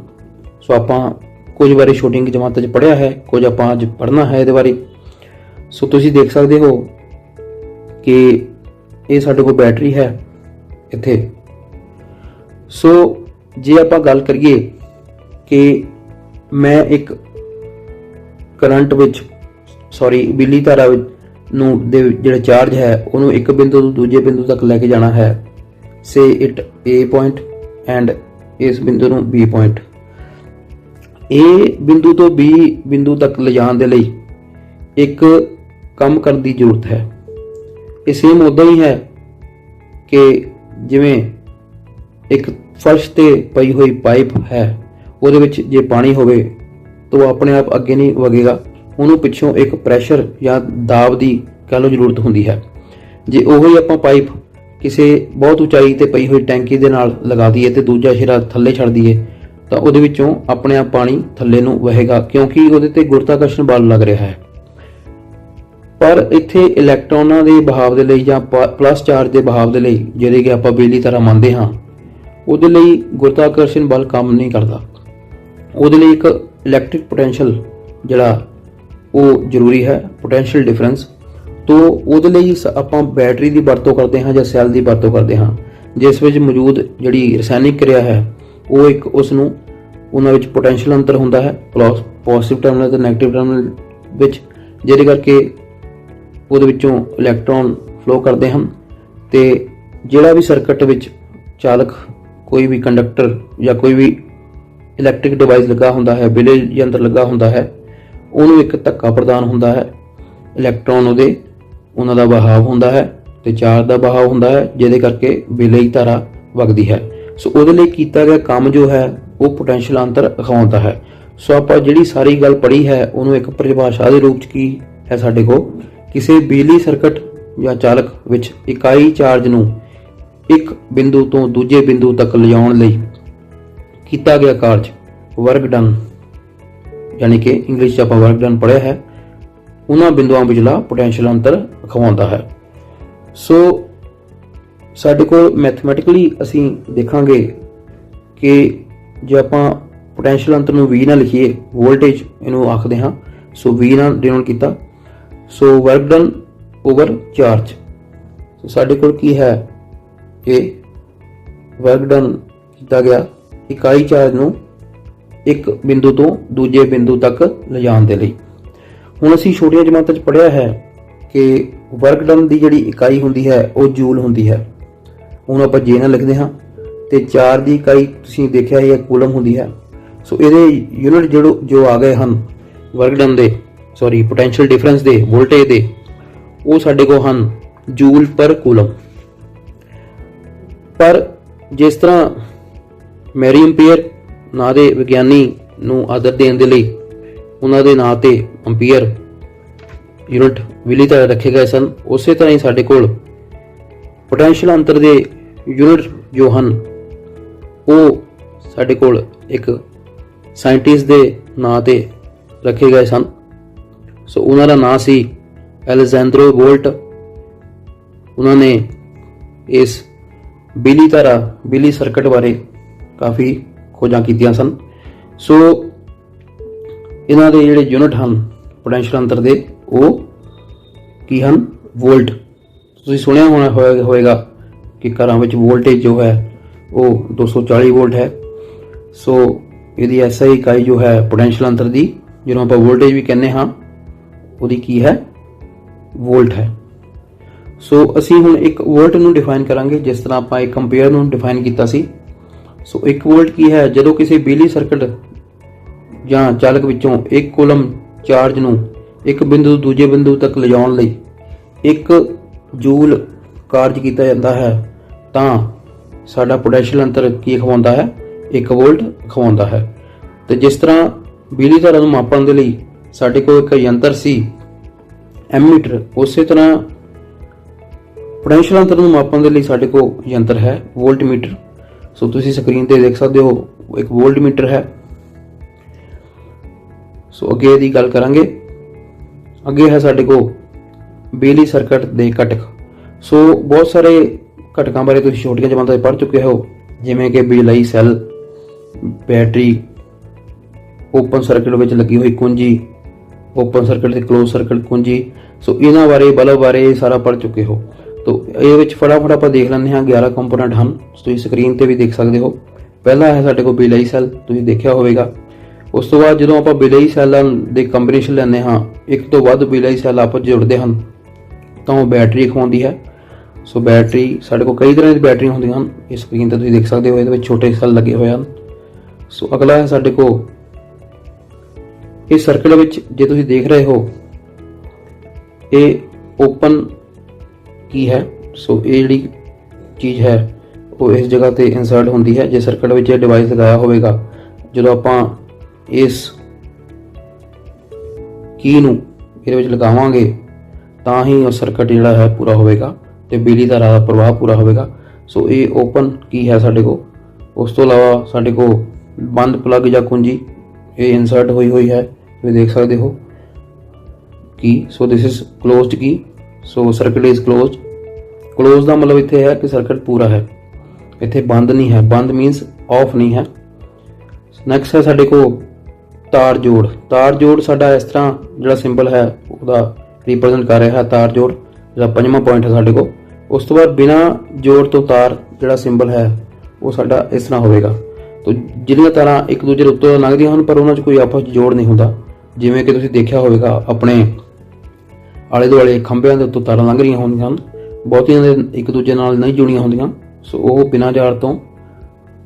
ਸੋ ਆਪਾਂ ਕੁਝ ਬਾਰੇ ਛੋਟੀਆਂ ਜਮਾਤਾਂ 'ਚ ਪੜ੍ਹਿਆ ਹੈ, ਕੁਝ ਆਪਾਂ ਅੱਜ ਪੜ੍ਹਨਾ ਹੈ ਇਹਦੇ ਬਾਰੇ। ਸੋ ਤੁਸੀਂ ਦੇਖ ਸਕਦੇ ਹੋ ਕਿ ਇਹ ਸਾਡੇ ਕੋਲ ਬੈਟਰੀ ਹੈ ਇੱਥੇ। ਸੋ ਜੇ ਆਪਾਂ ਗੱਲ ਕਰੀਏ ਕਿ ਮੈਂ ਇੱਕ ਕਰੰਟ ਵਿੱਚ ਬਿਜਲੀ ਧਾਰਾ ਨੂੰ ਦੇ ਜਿਹੜਾ ਚਾਰਜ ਹੈ ਉਹਨੂੰ ਇੱਕ ਬਿੰਦੂ ਤੋਂ ਦੂਜੇ ਬਿੰਦੂ ਤੱਕ ਲੈ ਕੇ ਜਾਣਾ ਹੈ, ਸੇ ਇਟ A ਪੁਆਇੰਟ ਐਂਡ ਇਸ ਬਿੰਦੂ ਨੂੰ B ਪੁਆਇੰਟ। A ਬਿੰਦੂ ਤੋਂ B ਬਿੰਦੂ ਤੱਕ ਲਿਜਾਣ ਦੇ ਲਈ ਇੱਕ ਕੰਮ ਕਰਨ ਦੀ ਜ਼ਰੂਰਤ ਹੈ। ਇਹ ਸੇਮ ਉਦਾਂ ਹੀ ਹੈ ਕਿ ਜਿਵੇਂ ਇੱਕ ਫਰਸ਼ ਤੇ ਪਈ ਹੋਈ ਪਾਈਪ ਹੈ, ਉਹਦੇ ਵਿੱਚ ਜੇ ਪਾਣੀ ਹੋਵੇ ਤਾਂ ਉਹ ਆਪਣੇ ਆਪ ਅੱਗੇ ਨਹੀਂ ਵਗੇਗਾ, ਉਹਨੂੰ ਪਿੱਛੋਂ ਇੱਕ ਪ੍ਰੈਸ਼ਰ ਜਾਂ ਦਾਬ ਦੀ ਕਹਿ ਲਓ ਜ਼ਰੂਰਤ ਹੁੰਦੀ ਹੈ। ਜੇ ਉਹੀ ਆਪਾਂ ਪਾਈਪ ਕਿਸੇ ਬਹੁਤ ਉਚਾਈ ਤੇ ਪਈ ਹੋਈ ਟੈਂਕੀ ਦੇ ਨਾਲ ਲਗਾ ਦਈਏ ਤੇ ਦੂਜਾ ਸਿਰਾ ਥੱਲੇ ਛੱਡ ਦਈਏ ਤਾਂ ਉਹਦੇ ਵਿੱਚੋਂ ਆਪਣੇ ਆਪ ਪਾਣੀ ਥੱਲੇ ਨੂੰ ਵਹੇਗਾ, ਕਿਉਂਕਿ ਉਹਦੇ ਤੇ ਗੁਰਤਾਕਰਸ਼ਣ ਬਲ ਲੱਗ ਰਿਹਾ ਹੈ। ਪਰ ਇੱਥੇ ਇਲੈਕਟ੍ਰੋਨਾਂ ਦੇ ਬਹਾਵ ਦੇ ਲਈ ਜਾਂ ਪਲੱਸ ਚਾਰਜ ਦੇ ਬਹਾਵ ਦੇ ਲਈ ਜਿਹੜੇ ਕਿ ਆਪਾਂ ਬਿਜਲੀ ਧਾਰਾ ਮੰਨਦੇ ਹਾਂ, ਉਹਦੇ ਲਈ ਗੁਰਤਾਕਰਸ਼ਣ ਬਲ ਕੰਮ ਨਹੀਂ ਕਰਦਾ। ਉਹਦੇ ਲਈ ਇੱਕ ਇਲੈਕਟ੍ਰਿਕ ਪੋਟੈਂਸ਼ੀਅਲ ਜਿਹੜਾ ਉਹ ਜ਼ਰੂਰੀ ਹੈ, ਪੋਟੈਂਸ਼ੀਅਲ ਡਿਫਰੈਂਸ। ਤੋਂ ਉਹਦੇ ਲਈ ਆਪਾਂ ਬੈਟਰੀ ਦੀ ਵਰਤੋਂ ਕਰਦੇ ਹਾਂ ਜਾਂ ਸੈੱਲ ਦੀ ਵਰਤੋਂ ਕਰਦੇ ਹਾਂ, ਜਿਸ ਵਿੱਚ ਮੌਜੂਦ ਜਿਹੜੀ ਰਸਾਇਣਿਕ ਕਿਰਿਆ ਹੈ ਉਹ ਇੱਕ ਉਹਨਾਂ ਵਿੱਚ ਪੋਟੈਂਸ਼ੀਅਲ ਅੰਤਰ ਹੁੰਦਾ ਹੈ ਪੋਜ਼ਿਟਿਵ ਟਰਮੀਨਲ ਤੇ ਨੈਗੇਟਿਵ ਟਰਮੀਨਲ ਵਿੱਚ, ਜਿਹਦੇ ਕਰਕੇ ਉਹਦੇ ਵਿੱਚੋਂ ਇਲੈਕਟ੍ਰੋਨ ਫਲੋ ਕਰਦੇ ਹਨ। ਤੇ ਜਿਹੜਾ ਵੀ ਸਰਕਟ ਵਿੱਚ ਚਾਲਕ ਕੋਈ ਵੀ ਕੰਡਕਟਰ ਜਾਂ ਕੋਈ ਵੀ ਇਲੈਕਟ੍ਰਿਕ ਡਿਵਾਈਸ ਲੱਗਾ ਹੁੰਦਾ ਹੈ, ਬਿਜਲੀ ਯੰਤਰ ਲੱਗਾ ਹੁੰਦਾ ਹੈ, ਉਹਨੂੰ ਇੱਕ ਧੱਕਾ ਪ੍ਰਦਾਨ ਹੁੰਦਾ ਹੈ। ਇਲੈਕਟ੍ਰੋਨ ਉਹਨਾਂ ਦਾ ਵਹਾਅ ਹੁੰਦਾ ਹੈ ਤੇ ਚਾਰਜ ਦਾ ਵਹਾਅ ਹੁੰਦਾ ਹੈ, ਜਿਹਦੇ ਕਰਕੇ ਬਿਜਲੀ ਧਾਰਾ ਵਗਦੀ ਹੈ। ਸੋ ਉਹਦੇ ਲਈ ਕੀਤਾ ਗਿਆ ਕੰਮ ਜੋ ਹੈ ਉਹ ਪੋਟੈਂਸ਼ੀਅਲ ਅੰਤਰ ਅਖਵਾਉਂਦਾ ਹੈ। ਸੋ ਆਪਾਂ ਜਿਹੜੀ ਸਾਰੀ ਗੱਲ ਪੜ੍ਹੀ ਹੈ ਉਹਨੂੰ ਇੱਕ ਪਰਿਭਾਸ਼ਾ ਦੇ ਰੂਪ 'ਚ ਕੀ ਹੈ ਸਾਡੇ ਕੋਲ, ਕਿਸੇ ਬਿਜਲੀ ਸਰਕਟ ਜਾਂ ਚਾਲਕ ਵਿੱਚ ਇਕਾਈ ਚਾਰਜ ਨੂੰ ਇੱਕ ਬਿੰਦੂ ਤੋਂ ਦੂਜੇ ਬਿੰਦੂ ਤੱਕ ਲਿਜਾਉਣ ਲਈ ਕੀਤਾ ਗਿਆ ਕਾਰਜ ਵਰਕ ਡਨ, ਯਾਨੀ ਕਿ ਇੰਗਲਿਸ਼ 'ਚ ਆਪਾਂ ਵਰਕ ਡਨ ਪੜ੍ਹਿਆ ਹੈ, ਉਹਨਾਂ ਬਿੰਦੂਆਂ ਵਿਚਲਾ ਪੋਟੈਂਸ਼ੀਅਲ ਅੰਤਰ ਅਖਵਾਉਂਦਾ ਹੈ। ਸੋ ਸਾਡੇ ਕੋਲ ਮੈਥਮੈਟਿਕਲੀ ਅਸੀਂ ਦੇਖਾਂਗੇ ਕਿ ਜੇ ਆਪਾਂ ਪੋਟੈਂਸ਼ੀਅਲ ਅੰਤਰ ਨੂੰ V ਨਾਲ ਲਿਖੀਏ, ਵੋਲਟੇਜ ਇਹਨੂੰ ਆਖਦੇ ਹਾਂ, ਸੋ V ਨਾਲ ਡਿਨੋਟ ਕੀਤਾ, ਸੋ ਵਰਕ ਡਨ ਓਵਰ ਚਾਰਜ। ਸੋ ਸਾਡੇ ਕੋਲ ਕੀ ਹੈ, ਇਹ ਵਰਕ ਡਨ ਕੀਤਾ ਗਿਆ ਇਕਾਈ ਚਾਰਜ ਨੂੰ ਇੱਕ ਬਿੰਦੂ ਤੋਂ ਦੂਜੇ ਬਿੰਦੂ ਤੱਕ ਲਿਜਾਣ ਦੇ ਲਈ। ਹੁਣ ਅਸੀਂ ਛੋਟੀਆਂ ਜਮਾਤਾਂ 'ਚ ਪੜ੍ਹਿਆ ਹੈ ਕਿ ਵਰਕ ਡਨ ਦੀ ਜਿਹੜੀ ਇਕਾਈ ਹੁੰਦੀ ਹੈ ਉਹ ਜੂਲ ਹੁੰਦੀ ਹੈ, ਉਹਨੂੰ ਆਪਾਂ ਜੇ ਨਾਲ ਲਿਖਦੇ ਹਾਂ। ਤੇ 4 ਦੀ ਇਕਾਈ ਤੁਸੀਂ ਦੇਖਿਆ ਇਹ ਕੂਲਮ ਹੁੰਦੀ ਹੈ। ਸੋ ਇਹਦੇ ਯੂਨਿਟ ਜੋ ਆ ਗਏ ਹਨ ਵਰਕ ਡਨ ਦੇ ਪੋਟੈਂਸ਼ੀਅਲ ਡਿਫਰੈਂਸ ਦੇ, ਵੋਲਟੇਜ ਦੇ, ਉਹ ਸਾਡੇ ਕੋਲ ਹਨ ਜੂਲ ਪਰ ਕੂਲਮ। ਪਰ ਜਿਸ ਤਰ੍ਹਾਂ ਮੈਰੀ ਐਂਪੀਅਰ ਨਾਂ ਦੇ ਵਿਗਿਆਨੀ ਨੂੰ ਆਦਰ ਦੇਣ ਦੇ ਲਈ ਉਹਨਾਂ ਦੇ ਨਾਂ ਤੇ ਐਂਪੀਅਰ ਯੂਨਿਟ ਮਿਲੀ ਤਰ੍ਹਾਂ ਰੱਖੇ ਗਏ ਸਨ, ਉਸੇ ਤਰ੍ਹਾਂ ਹੀ ਸਾਡੇ ਕੋਲ ਪੋਟੈਂਸ਼ੀਅਲ ਅੰਤਰ ਦੇ ਯੂਨਿਟ ਜੋ ਹਨ ਉਹ ਸਾਡੇ ਕੋਲ ਇੱਕ ਸਾਇੰਟਿਸਟ ਦੇ ਨਾਂ ਤੇ ਰੱਖੇ ਗਏ ਸਨ। ਸੋ ਉਹਨਾਂ ਦਾ ਨਾਂ ਸੀ ਅਲੈਗਜ਼ੈਂਡਰੋ ਵੋਲਟ। ਉਹਨਾਂ ਨੇ ਇਸ ਬਿਜਲੀ ਸਰਕਟ ਬਾਰੇ ਕਾਫੀ ਖੋਜਾਂ ਕੀਤੀਆਂ ਸਨ। ਸੋ ਇਹਨਾਂ ਦੇ ਜਿਹੜੇ ਯੂਨਿਟ ਹਨ ਪੋਟੈਂਸ਼ੀਅਲ ਅੰਤਰ ਦੇ ਉਹ ਕੀ ਹਨ? ਵੋਲਟ। ਤੁਸੀਂ ਸੁਣਿਆ ਹੋਵੇਗਾ ਕਿ ਘਰਾਂ ਵਿੱਚ ਵੋਲਟੇਜ ਜੋ ਹੈ ਉਹ 240 ਵੋਲਟ ਹੈ। ਸੋ ਇਹਦੀ ਐਸਆਈ ਇਕਾਈ ਜੋ ਹੈ ਪੋਟੈਂਸ਼ੀਅਲ ਅੰਤਰ ਦੀ, ਜਿਹਨੂੰ ਆਪਾਂ ਵੋਲਟੇਜ ਵੀ ਕਹਿੰਦੇ ਹਾਂ, ਉਹਦੀ ਕੀ ਹੈ? ਵੋਲਟ ਹੈ। ਸੋ ਅਸੀਂ ਹੁਣ ਇੱਕ ਵੋਲਟ ਨੂੰ ਡਿਫਾਈਨ ਕਰਾਂਗੇ ਜਿਸ ਤਰ੍ਹਾਂ ਆਪਾਂ ਇੱਕ ਐਂਪੀਅਰ ਨੂੰ ਡਿਫਾਈਨ ਕੀਤਾ ਸੀ। ਸੋ ਇੱਕ ਵੋਲਟ ਕੀ ਹੈ? ਜਦੋਂ ਕਿਸੇ ਬਿਜਲੀ ਸਰਕਟ ਜਾਂ ਚਾਲਕ ਵਿੱਚੋਂ ਇੱਕ ਕੂਲਮ ਚਾਰਜ ਨੂੰ ਇੱਕ ਬਿੰਦੂ ਤੋਂ ਦੂਜੇ ਬਿੰਦੂ ਤੱਕ ਲਿਜਾਉਣ ਲਈ 1 ਜੂਲ ਕਾਰਜ ਕੀਤਾ ਜਾਂਦਾ ਹੈ ਤਾਂ ਸਾਡਾ ਪੋਟੈਂਸ਼ੀਅਲ ਅੰਤਰ ਕੀ ਅਖਵਾਉਂਦਾ ਹੈ? 1 ਵੋਲਟ ਅਖਵਾਉਂਦਾ ਹੈ। ਤੇ ਜਿਸ ਤਰ੍ਹਾਂ ਬਿਜਲੀ ਧਾਰਾ ਨੂੰ ਮਾਪਣ ਦੇ ਲਈ ਸਾਡੇ ਕੋਲ ਇੱਕ ਯੰਤਰ ਸੀ ਐਮੀਟਰ, ਉਸੇ ਤਰ੍ਹਾਂ ਪੋਟੈਂਸ਼ੀਅਲ ਅੰਤਰ ਨੂੰ ਮਾਪਣ ਦੇ ਲਈ ਸਾਡੇ ਕੋਲ ਯੰਤਰ ਹੈ ਵੋਲਟਮੀਟਰ। ਸੋ ਤੁਸੀਂ ਸਕਰੀਨ ਤੇ ਦੇਖ ਸਕਦੇ ਹੋ ਇੱਕ ਵੋਲਟਮੀਟਰ ਹੈ। ਸੋ ਅੱਗੇ ਇਹਦੀ ਗੱਲ ਕਰਾਂਗੇ। ਅੱਗੇ ਹੈ ਸਾਡੇ ਕੋਲ ਬਿਜਲੀ ਸਰਕਟ ਦੇ ਘਟਕ। ਸੋ ਬਹੁਤ ਸਾਰੇ ਘਟਕਾਂ ਬਾਰੇ ਤੁਸੀਂ ਛੋਟੀਆਂ ਜਮਾਤਾਂ 'ਚ ਪੜ੍ਹ ਚੁੱਕੇ ਹੋ, ਜਿਵੇਂ ਕਿ ਬਿਜਲਈ ਸੈੱਲ, ਬੈਟਰੀ, ਓਪਨ ਸਰਕਟ ਵਿੱਚ ਲੱਗੀ ਹੋਈ ਕੁੰਜੀ, ਓਪਨ ਸਰਕਟ ਤੇ ਕਲੋਜ਼ ਸਰਕਟ ਕੁੰਜੀ। ਸੋ ਇਹਨਾਂ ਬਾਰੇ, ਬਲਬ ਬਾਰੇ ਸਾਰਾ ਪੜ੍ਹ ਚੁੱਕੇ ਹੋ। ਤੋ ਇਹਦੇ ਵਿੱਚ ਫਟਾਫਟ ਆਪਾਂ ਦੇਖ ਲੈਂਦੇ ਹਾਂ। 11 ਕੰਪੋਨੈਂਟ ਹਨ, ਤੁਸੀਂ ਸਕਰੀਨ ਤੇ ਵੀ ਦੇਖ ਸਕਦੇ ਹੋ। ਪਹਿਲਾ ਹੈ ਸਾਡੇ ਕੋਲ ਬਿਜਲਈ ਸੈੱਲ, ਤੁਸੀਂ ਦੇਖਿਆ ਹੋਵੇਗਾ। ਉਸ ਤੋਂ ਬਾਅਦ ਜਦੋਂ ਆਪਾਂ ਬਿਜਲਈ ਸੈੱਲਾਂ ਦੇ ਕੰਬੀਨੇਸ਼ਨ ਲੈਂਦੇ ਹਾਂ, ਇੱਕ ਤੋਂ ਵੱਧ ਬਿਜਲਈ ਸੈੱਲ ਆਪਸ ਜੁੜਦੇ ਹਨ ਤਾਂ ਉਹ ਬੈਟਰੀ ਅਖਵਾਉਂਦੀ ਹੈ। ਸੋ ਬੈਟਰੀ, ਸਾਡੇ ਕੋਲ ਕਈ ਤਰ੍ਹਾਂ ਦੀ ਬੈਟਰੀਆਂ ਹੁੰਦੀਆਂ ਹਨ, ਇਸ ਸਕਰੀਨ ਤੇ ਤੁਸੀਂ ਦੇਖ ਸਕਦੇ ਹੋ। ਇਹਦੇ ਵਿੱਚ ਛੋਟੇ ਸੈੱਲ ਲੱਗੇ ਹੋਏ ਹਨ। ਸੋ ਅਗਲਾ ਹੈ ਸਾਡੇ ਕੋਲ ਇਸ ਸਰਕਟ ਵਿੱਚ, ਜੇ ਤੁਸੀਂ ਦੇਖ ਰਹੇ ਹੋ ਇਹ ਓਪਨ ਕੀ ਹੈ? ਸੋ ਇਹ ਜਿਹੜੀ ਚੀਜ਼ ਹੈ ਉਹ ਇਸ ਜਗ੍ਹਾ ਤੇ ਇਨਸਰਟ ਹੁੰਦੀ ਹੈ। ਜੇ ਸਰਕਟ ਵਿੱਚ ਇਹ ਡਿਵਾਈਸ ਲਗਾਇਆ ਹੋਵੇਗਾ, ਜਦੋਂ ਆਪਾਂ ਇਸ ਕੀ ਨੂੰ ਇਹਦੇ ਵਿੱਚ ਲਗਾਵਾਂਗੇ ਤਾਂ ਹੀ ਉਹ ਸਰਕਟ ਜਿਹੜਾ ਹੈ ਪੂਰਾ ਹੋਵੇਗਾ ਤੇ ਬਿਜਲੀ ਧਾਰਾ ਦਾ ਪ੍ਰਵਾਹ ਪੂਰਾ ਹੋਵੇਗਾ। ਸੋ ਇਹ ਓਪਨ ਕੀ ਹੈ ਸਾਡੇ ਕੋਲ। ਉਸ ਤੋਂ ਇਲਾਵਾ ਸਾਡੇ ਕੋਲ ਬੰਦ ਪਲੱਗ ਜਾਂ ਕੁੰਜੀ, ਇਹ ਇਨਸਰਟ ਹੋਈ ਹੈ, ਤੁਸੀਂ ਦੇਖ ਸਕਦੇ ਹੋ ਕੀ। ਸੋ ਦਿਸ ਇਜ਼ ਕਲੋਜ਼ਡ ਕੀ। So circuit is closed. Close ਦਾ ਮਤਲਬ ਇੱਥੇ ਹੈ ਕਿ ਸਰਕਟ ਪੂਰਾ ਹੈ, ਇੱਥੇ ਬੰਦ ਨਹੀਂ ਹੈ। ਬੰਦ ਮੀਨਸ ਆਫ ਨਹੀਂ ਹੈ। ਨੈਕਸਟ ਹੈ ਸਾਡੇ ਕੋਲ ਤਾਰ ਜੋੜ। ਤਾਰ ਜੋੜ ਸਾਡਾ ਇਸ ਤਰ੍ਹਾਂ ਜਿਹੜਾ ਸਿੰਬਲ ਹੈ ਉਹਦਾ ਰਿਪਰੈਜ਼ੈਂਟ ਕਰ ਰਿਹਾ ਹੈ ਤਾਰ ਜੋੜ, ਜਿਹੜਾ 5ਵਾਂ ਪੁਆਇੰਟ ਹੈ ਸਾਡੇ ਕੋਲ। ਉਸ ਤੋਂ ਬਾਅਦ ਬਿਨਾਂ ਜੋੜ ਤੋਂ ਤਾਰ ਜਿਹੜਾ ਸਿੰਬਲ ਹੈ ਉਹ ਸਾਡਾ ਇਸ ਤਰ੍ਹਾਂ ਹੋਵੇਗਾ। ਤੋ ਜਿਹੜੀਆਂ ਤਾਰਾਂ ਇੱਕ ਦੂਜੇ ਦੇ ਉੱਤੋਂ ਲੰਘਦੀਆਂ ਹਨ ਪਰ ਉਹਨਾਂ 'ਚ ਕੋਈ ਆਪਸ 'ਚ ਜੋੜ ਨਹੀਂ ਹੁੰਦਾ, ਜਿਵੇਂ ਕਿ ਤੁਸੀਂ ਦੇਖਿਆ ਹੋਵੇਗਾ ਆਪਣੇ ਆਲੇ ਦੁਆਲੇ ਖੰਭਿਆਂ ਦੇ ਉੱਤੋਂ ਤਾਰਾਂ ਲੰਘ ਰਹੀਆਂ ਹੁੰਦੀਆਂ ਹਨ, ਬਹੁਤੀਆਂ ਦੇ ਇੱਕ ਦੂਜੇ ਨਾਲ ਨਹੀਂ ਜੁੜੀਆਂ ਹੁੰਦੀਆਂ। ਸੋ ਉਹ ਬਿਨਾਂ ਜਾੜ ਤੋਂ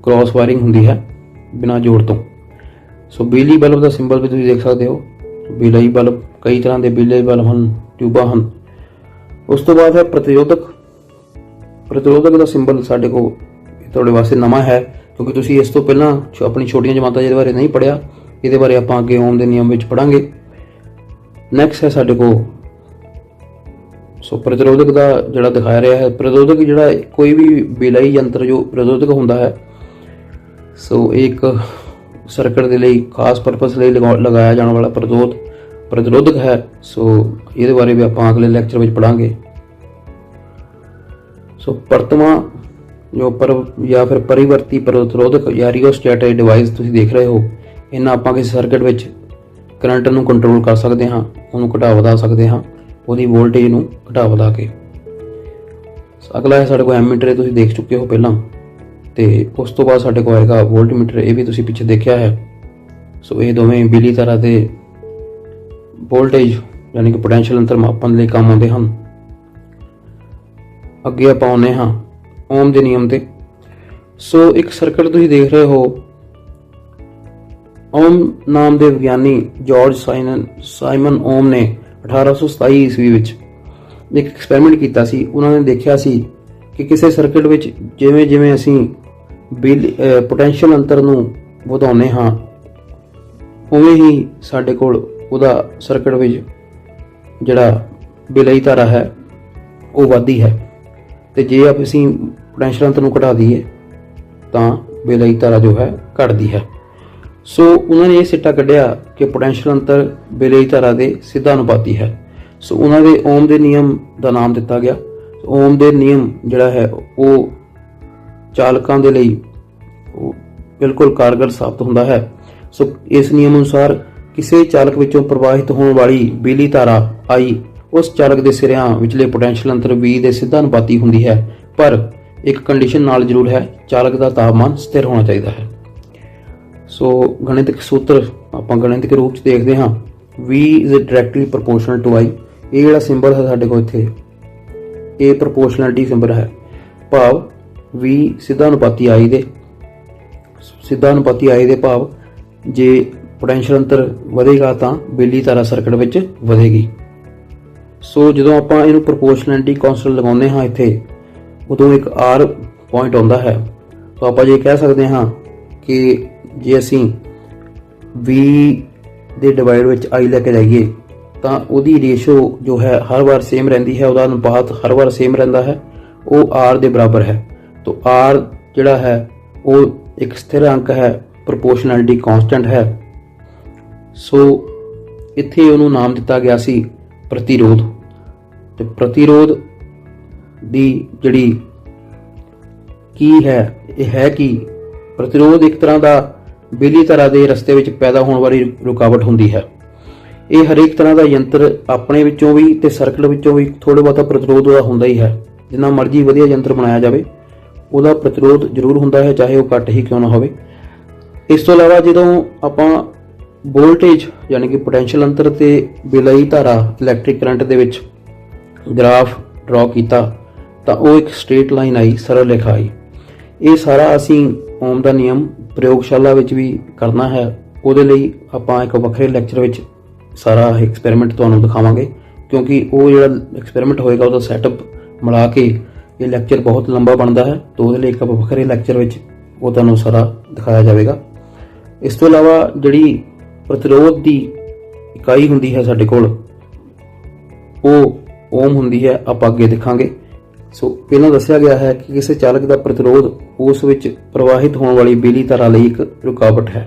ਕ੍ਰਾਸ ਵਾਇਰਿੰਗ ਹੁੰਦੀ ਹੈ, ਬਿਨਾਂ ਜੋੜ ਤੋਂ। ਸੋ ਬਿਜਲੀ ਬਲਬ ਦਾ ਸਿੰਬਲ ਵੀ ਤੁਸੀਂ ਦੇਖ ਸਕਦੇ ਹੋ। ਬਿਜਲਈ ਬਲਬ, ਕਈ ਤਰ੍ਹਾਂ ਦੇ ਬਿਜਲਈ ਬਲਬ ਹਨ, ਟਿਊਬਾਂ ਹਨ। ਉਸ ਤੋਂ ਬਾਅਦ ਹੈ ਪ੍ਰਤੀਰੋਧਕ। ਪ੍ਰਤੀਰੋਧਕ ਦਾ ਸਿੰਬਲ ਸਾਡੇ ਕੋਲ ਤੁਹਾਡੇ ਵਾਸਤੇ ਨਵਾਂ ਹੈ, ਕਿਉਂਕਿ ਤੁਸੀਂ ਇਸ ਤੋਂ ਪਹਿਲਾਂ ਆਪਣੀ ਛੋਟੀਆਂ ਜਮਾਤਾਂ ਜਿਹਦੇ ਬਾਰੇ ਨਹੀਂ ਪੜ੍ਹਿਆ। ਇਹਦੇ ਬਾਰੇ ਆਪਾਂ ਅੱਗੇ ਓਮ ਦੇ ਨਿਯਮ ਵਿੱਚ ਪੜ੍ਹਾਂਗੇ। ਨੈਕਸਟ ਹੈ ਸਾਡੇ ਕੋਲ ਸੋ ਪ੍ਰਤੀਰੋਧਕ ਦਾ ਜਿਹੜਾ ਦਿਖਾਇਆ ਰਿਹਾ ਹੈ। ਪ੍ਰਤੀਰੋਧਕ ਜਿਹੜਾ ਕੋਈ ਵੀ ਬਿਜਲਈ ਯੰਤਰ ਜੋ ਪ੍ਰਤੀਰੋਧਕ ਹੁੰਦਾ ਹੈ, ਸੋ ਇੱਕ ਸਰਕਟ ਦੇ ਲਈ ਖਾਸ ਪਰਪਸ ਲਈ ਲਗਾਇਆ ਜਾਣ ਵਾਲਾ ਪ੍ਰਤੀਰੋਧਕ ਹੈ। ਸੋ ਇਹਦੇ ਬਾਰੇ ਵੀ ਆਪਾਂ ਅਗਲੇ ਲੈਕਚਰ ਵਿੱਚ ਪੜ੍ਹਾਂਗੇ। ਸੋ ਪਰਤਵਾਂ ਜੋ ਜਾਂ ਫਿਰ ਪਰਿਵਰਤੀ ਪ੍ਰਤੀਰੋਧਕ ਜਾਂ ਰਿਓਸਟੈਟ ਡਿਵਾਈਸ ਤੁਸੀਂ ਦੇਖ ਰਹੇ ਹੋ, ਇਹਨਾਂ ਆਪਾਂ ਕਿਸੇ ਸਰਕਟ ਵਿੱਚ ਕਰੰਟ ਨੂੰ ਕੰਟਰੋਲ ਕਰ ਸਕਦੇ ਹਾਂ, ਉਹਨੂੰ ਘਟਾ ਵਧਾ ਸਕਦੇ ਹਾਂ, ਉਹਦੀ ਵੋਲਟੇਜ ਨੂੰ ਘਟਾ ਵਧਾ ਕੇ। ਅਗਲਾ ਹੈ ਸਾਡੇ ਕੋਲ ਐਮੀਟਰ, ਤੁਸੀਂ ਦੇਖ ਚੁੱਕੇ ਹੋ ਪਹਿਲਾਂ। ਤੇ ਉਸ ਤੋਂ ਬਾਅਦ ਸਾਡੇ ਕੋਲ ਆਏਗਾ ਵੋਲਟਮੀਟਰ, ਇਹ ਵੀ ਤੁਸੀਂ ਪਿੱਛੇ ਦੇਖਿਆ ਹੈ। ਸੋ ਇਹ ਦੋਵੇਂ ਬਿਜਲੀ ਤਾਰਾਂ ਦੇ ਵੋਲਟੇਜ ਯਾਨੀ ਕਿ ਪੋਟੈਂਸ਼ੀਅਲ ਅੰਤਰ ਮਾਪਣ ਲਈ ਕੰਮ ਆਉਂਦੇ ਹਨ। ਅੱਗੇ ਆਪਾਂ ਆਉਂਦੇ ਹਾਂ ਓਮ ਦੇ ਨਿਯਮ ਤੇ। ਸੋ ਇੱਕ ਸਰਕਟ ਤੁਸੀਂ ਦੇਖ ਰਹੇ ਹੋ। ਓਮ ਨਾਮ ਦੇ ਵਿਗਿਆਨੀ ਜਾਰਜ ਸਾਈਮਨ ਓਮ ਨੇ 1827 ਈਸਵੀ ਵਿੱਚ ਇੱਕ ਐਕਸਪੈਰੀਮੈਂਟ ਕੀਤਾ ਸੀ। ਉਹਨਾਂ ਨੇ ਦੇਖਿਆ ਸੀ ਕਿ ਕਿਸੇ ਸਰਕਟ ਵਿੱਚ ਜਿਵੇਂ ਜਿਵੇਂ ਅਸੀਂ ਪੋਟੈਂਸ਼ੀਅਲ ਅੰਤਰ ਨੂੰ ਵਧਾਉਂਦੇ ਹਾਂ, ਉਵੇਂ ਹੀ ਸਾਡੇ ਕੋਲ ਉਹਦਾ ਸਰਕਟ ਵਿੱਚ ਜਿਹੜਾ ਬਿਲਈ ਧਾਰਾ ਹੈ ਉਹ ਵੱਧਦੀ ਹੈ, ਤੇ ਜੇ ਅਸੀਂ ਪੋਟੈਂਸ਼ੀਅਲ ਅੰਤਰ ਨੂੰ ਘਟਾ ਦਈਏ ਤਾਂ ਬਿਲਈ ਧਾਰਾ ਜੋ ਹੈ ਘਟਦੀ ਹੈ। ਸੋ ਉਹਨਾਂ ਨੇ ਇਹ ਸਿੱਟਾ ਕੱਢਿਆ ਕਿ ਪੋਟੈਂਸ਼ੀਅਲ ਅੰਤਰ ਬਿਲਈ ਧਾਰਾ ਦੇ ਸਿੱਧਾ ਅਨੁਪਾਤੀ ਹੈ। ਸੋ ਉਹਨਾਂ ਦੇ ਓਮ ਦੇ ਨਿਯਮ ਦਾ ਨਾਮ ਦਿੱਤਾ ਗਿਆ। ਓਮ ਦੇ ਨਿਯਮ ਜਿਹੜਾ ਹੈ ਉਹ ਚਾਲਕਾਂ ਦੇ ਲਈ ਉਹ ਬਿਲਕੁਲ ਕਾਰਗਰ ਸਾਬਤ ਹੁੰਦਾ ਹੈ। ਸੋ ਇਸ ਨਿਯਮ ਅਨੁਸਾਰ ਕਿਸੇ ਚਾਲਕ ਵਿੱਚੋਂ ਪ੍ਰਵਾਹਿਤ ਹੋਣ ਵਾਲੀ ਬਿਜਲੀ ਧਾਰਾ I ਉਸ ਚਾਲਕ ਦੇ ਸਿਰਿਆਂ ਵਿਚਲੇ ਪੋਟੈਂਸ਼ੀਅਲ ਅੰਤਰ V ਦੇ ਸਿੱਧਾ ਅਨੁਪਾਤੀ ਹੁੰਦੀ ਹੈ, ਪਰ ਇੱਕ ਕੰਡੀਸ਼ਨ ਨਾਲ ਜ਼ਰੂਰ ਹੈ, ਚਾਲਕ ਦਾ ਤਾਪਮਾਨ ਸਥਿਰ ਹੋਣਾ ਚਾਹੀਦਾ ਹੈ। ਸੋ ਗਣਿਤਿਕ ਸੂਤਰ ਆਪਾਂ ਗਣਿਤਿਕ ਰੂਪ ਚ ਦੇਖਦੇ ਹਾਂ। V is directly proportional to I। ਇਹ ਜਿਹੜਾ ਸਿੰਬਲ ਹੈ ਸਾਡੇ ਕੋਲ ਇੱਥੇ, ਇਹ ਪ੍ਰੋਪੋਰਸ਼ਨੈਲਿਟੀ ਸਿੰਬਲ ਹੈ, ਭਾਵ V ਸਿੱਧਾ ਅਨੁਪਾਤੀ I ਦੇ। ਸਿੱਧਾ ਅਨੁਪਾਤੀ I ਦੇ ਭਾਵ ਜੇ ਪੋਟੈਂਸ਼ੀਅਲ ਅੰਤਰ ਵਧੇਗਾ ਤਾਂ ਬਿਜਲੀ ਧਾਰਾ ਸਰਕਟ ਵਿੱਚ ਵਧੇਗੀ। ਸੋ ਜਦੋਂ ਆਪਾਂ ਇਹਨੂੰ ਪ੍ਰੋਪੋਰਸ਼ਨੈਲਿਟੀ ਕਾਂਸਟੈਂਟ ਲਗਾਉਂਦੇ ਹਾਂ ਇੱਥੇ, ਉਦੋਂ ਇੱਕ R ਪੁਆਇੰਟ ਆਉਂਦਾ ਹੈ। ਤਾਂ ਆਪਾਂ ਜੇ ਕਹਿ ਸਕਦੇ ਹਾਂ ਕਿ ਜੇ ਅਸੀਂ V ਦੇ ਡਿਵਾਈਡ ਵਿੱਚ I ਲੈ ਕੇ ਜਾਈਏ ਤਾਂ ਉਹਦੀ ਰੇਸ਼ੋ ਜੋ ਹੈ ਹਰ ਵਾਰ ਸੇਮ ਰਹਿੰਦੀ ਹੈ, ਉਹਦਾ ਅਨੁਪਾਤ ਹਰ ਵਾਰ ਸੇਮ ਰਹਿੰਦਾ ਹੈ, ਉਹ R ਦੇ ਬਰਾਬਰ ਹੈ। ਤਾਂ R ਜਿਹੜਾ ਹੈ ਉਹ ਇੱਕ ਸਥਿਰ ਅੰਕ ਹੈ, ਪ੍ਰੋਪੋਰਸ਼ਨੈਲਿਟੀ ਕਾਂਸਟੈਂਟ ਹੈ। ਸੋ ਇੱਥੇ ਉਹਨੂੰ ਨਾਮ ਦਿੱਤਾ ਗਿਆ ਸੀ ਪ੍ਰਤੀਰੋਧ। ਤੇ ਪ੍ਰਤੀਰੋਧ ਦੀ ਜਿਹੜੀ ਕੀ ਹੈ, ਇਹ ਹੈ ਕਿ ਪ੍ਰਤੀਰੋਧ ਇੱਕ ਤਰ੍ਹਾਂ ਦਾ ਬਿਜਲੀ ਧਾਰਾ ਦੇ ਰਸਤੇ ਵਿੱਚ ਪੈਦਾ ਹੋਣ ਵਾਲੀ ਰੁਕਾਵਟ ਹੁੰਦੀ ਹੈ। ਇਹ ਹਰੇਕ ਤਰ੍ਹਾਂ ਦਾ ਯੰਤਰ ਆਪਣੇ ਵਿੱਚੋਂ ਵੀ ਤੇ ਸਰਕਟ ਵਿੱਚੋਂ ਵੀ ਥੋੜ੍ਹਾ ਬਹੁਤਾ ਪ੍ਰਤੀਰੋਧ ਉਹਦਾ ਹੁੰਦਾ ਹੀ ਹੈ। ਜਿੰਨਾ ਮਰਜ਼ੀ ਵਧੀਆ ਯੰਤਰ ਬਣਾਇਆ ਜਾਵੇ, ਉਹਦਾ ਪ੍ਰਤੀਰੋਧ ਜ਼ਰੂਰ ਹੁੰਦਾ ਹੈ, ਚਾਹੇ ਉਹ ਘੱਟ ਹੀ ਕਿਉਂ ਨਾ ਹੋਵੇ। ਇਸ ਤੋਂ ਇਲਾਵਾ ਜਦੋਂ ਆਪਾਂ ਵੋਲਟੇਜ ਯਾਨੀ ਕਿ ਪੋਟੈਂਸ਼ੀਅਲ ਅੰਤਰ ਤੇ ਬਿਜਲਈ ਧਾਰਾ ਇਲੈਕਟ੍ਰਿਕ ਕਰੰਟ ਦੇ ਵਿੱਚ ਗ੍ਰਾਫ ਡਰਾ ਕੀਤਾ ਤਾਂ ਉਹ ਇੱਕ ਸਟ੍ਰੇਟ ਲਾਈਨ ਆਈ, ਸਰਲ ਰੇਖਾ ਆਈ। ਇਹ ਸਾਰਾ ਅਸੀਂ ਓਮ ਦਾ ਨਿਯਮ ਪ੍ਰਯੋਗਸ਼ਾਲਾ ਵਿੱਚ ਵੀ ਕਰਨਾ ਹੈ। ਉਹਦੇ ਲਈ ਆਪਾਂ ਇੱਕ ਵੱਖਰੇ ਲੈਕਚਰ ਵਿੱਚ ਸਾਰਾ ਐਕਸਪੈਰੀਮੈਂਟ ਤੁਹਾਨੂੰ ਦਿਖਾਵਾਂਗੇ, ਕਿਉਂਕਿ ਉਹ ਜਿਹੜਾ ਐਕਸਪੈਰੀਮੈਂਟ ਹੋਏਗਾ ਉਹਦਾ ਸੈਟਅਪ ਮਿਲਾ ਕੇ ਇਹ ਲੈਕਚਰ ਬਹੁਤ ਲੰਬਾ ਬਣਦਾ ਹੈ। ਤਾਂ ਉਹਦੇ ਲਈ ਇੱਕ ਵੱਖਰੇ ਲੈਕਚਰ ਵਿੱਚ ਉਹ ਤੁਹਾਨੂੰ ਸਾਰਾ ਦਿਖਾਇਆ ਜਾਵੇਗਾ। ਇਸ ਤੋਂ ਇਲਾਵਾ ਜਿਹੜੀ ਪ੍ਰਤੀਰੋਧ ਦੀ ਇਕਾਈ ਹੁੰਦੀ ਹੈ ਸਾਡੇ ਕੋਲ, ਉਹ ਓਮ ਹੁੰਦੀ ਹੈ, ਆਪਾਂ ਅੱਗੇ ਦੇਖਾਂਗੇ। ਸੋ ਪਹਿਲਾਂ ਦੱਸਿਆ ਗਿਆ ਹੈ ਕਿ ਕਿਸੇ ਚਾਲਕ ਦਾ ਪ੍ਰਤੀਰੋਧ ਉਸ ਵਿੱਚ ਪ੍ਰਵਾਹਿਤ ਹੋਣ ਵਾਲੀ ਬਿਜਲੀ ਧਾਰਾ ਲਈ ਇੱਕ ਰੁਕਾਵਟ ਹੈ,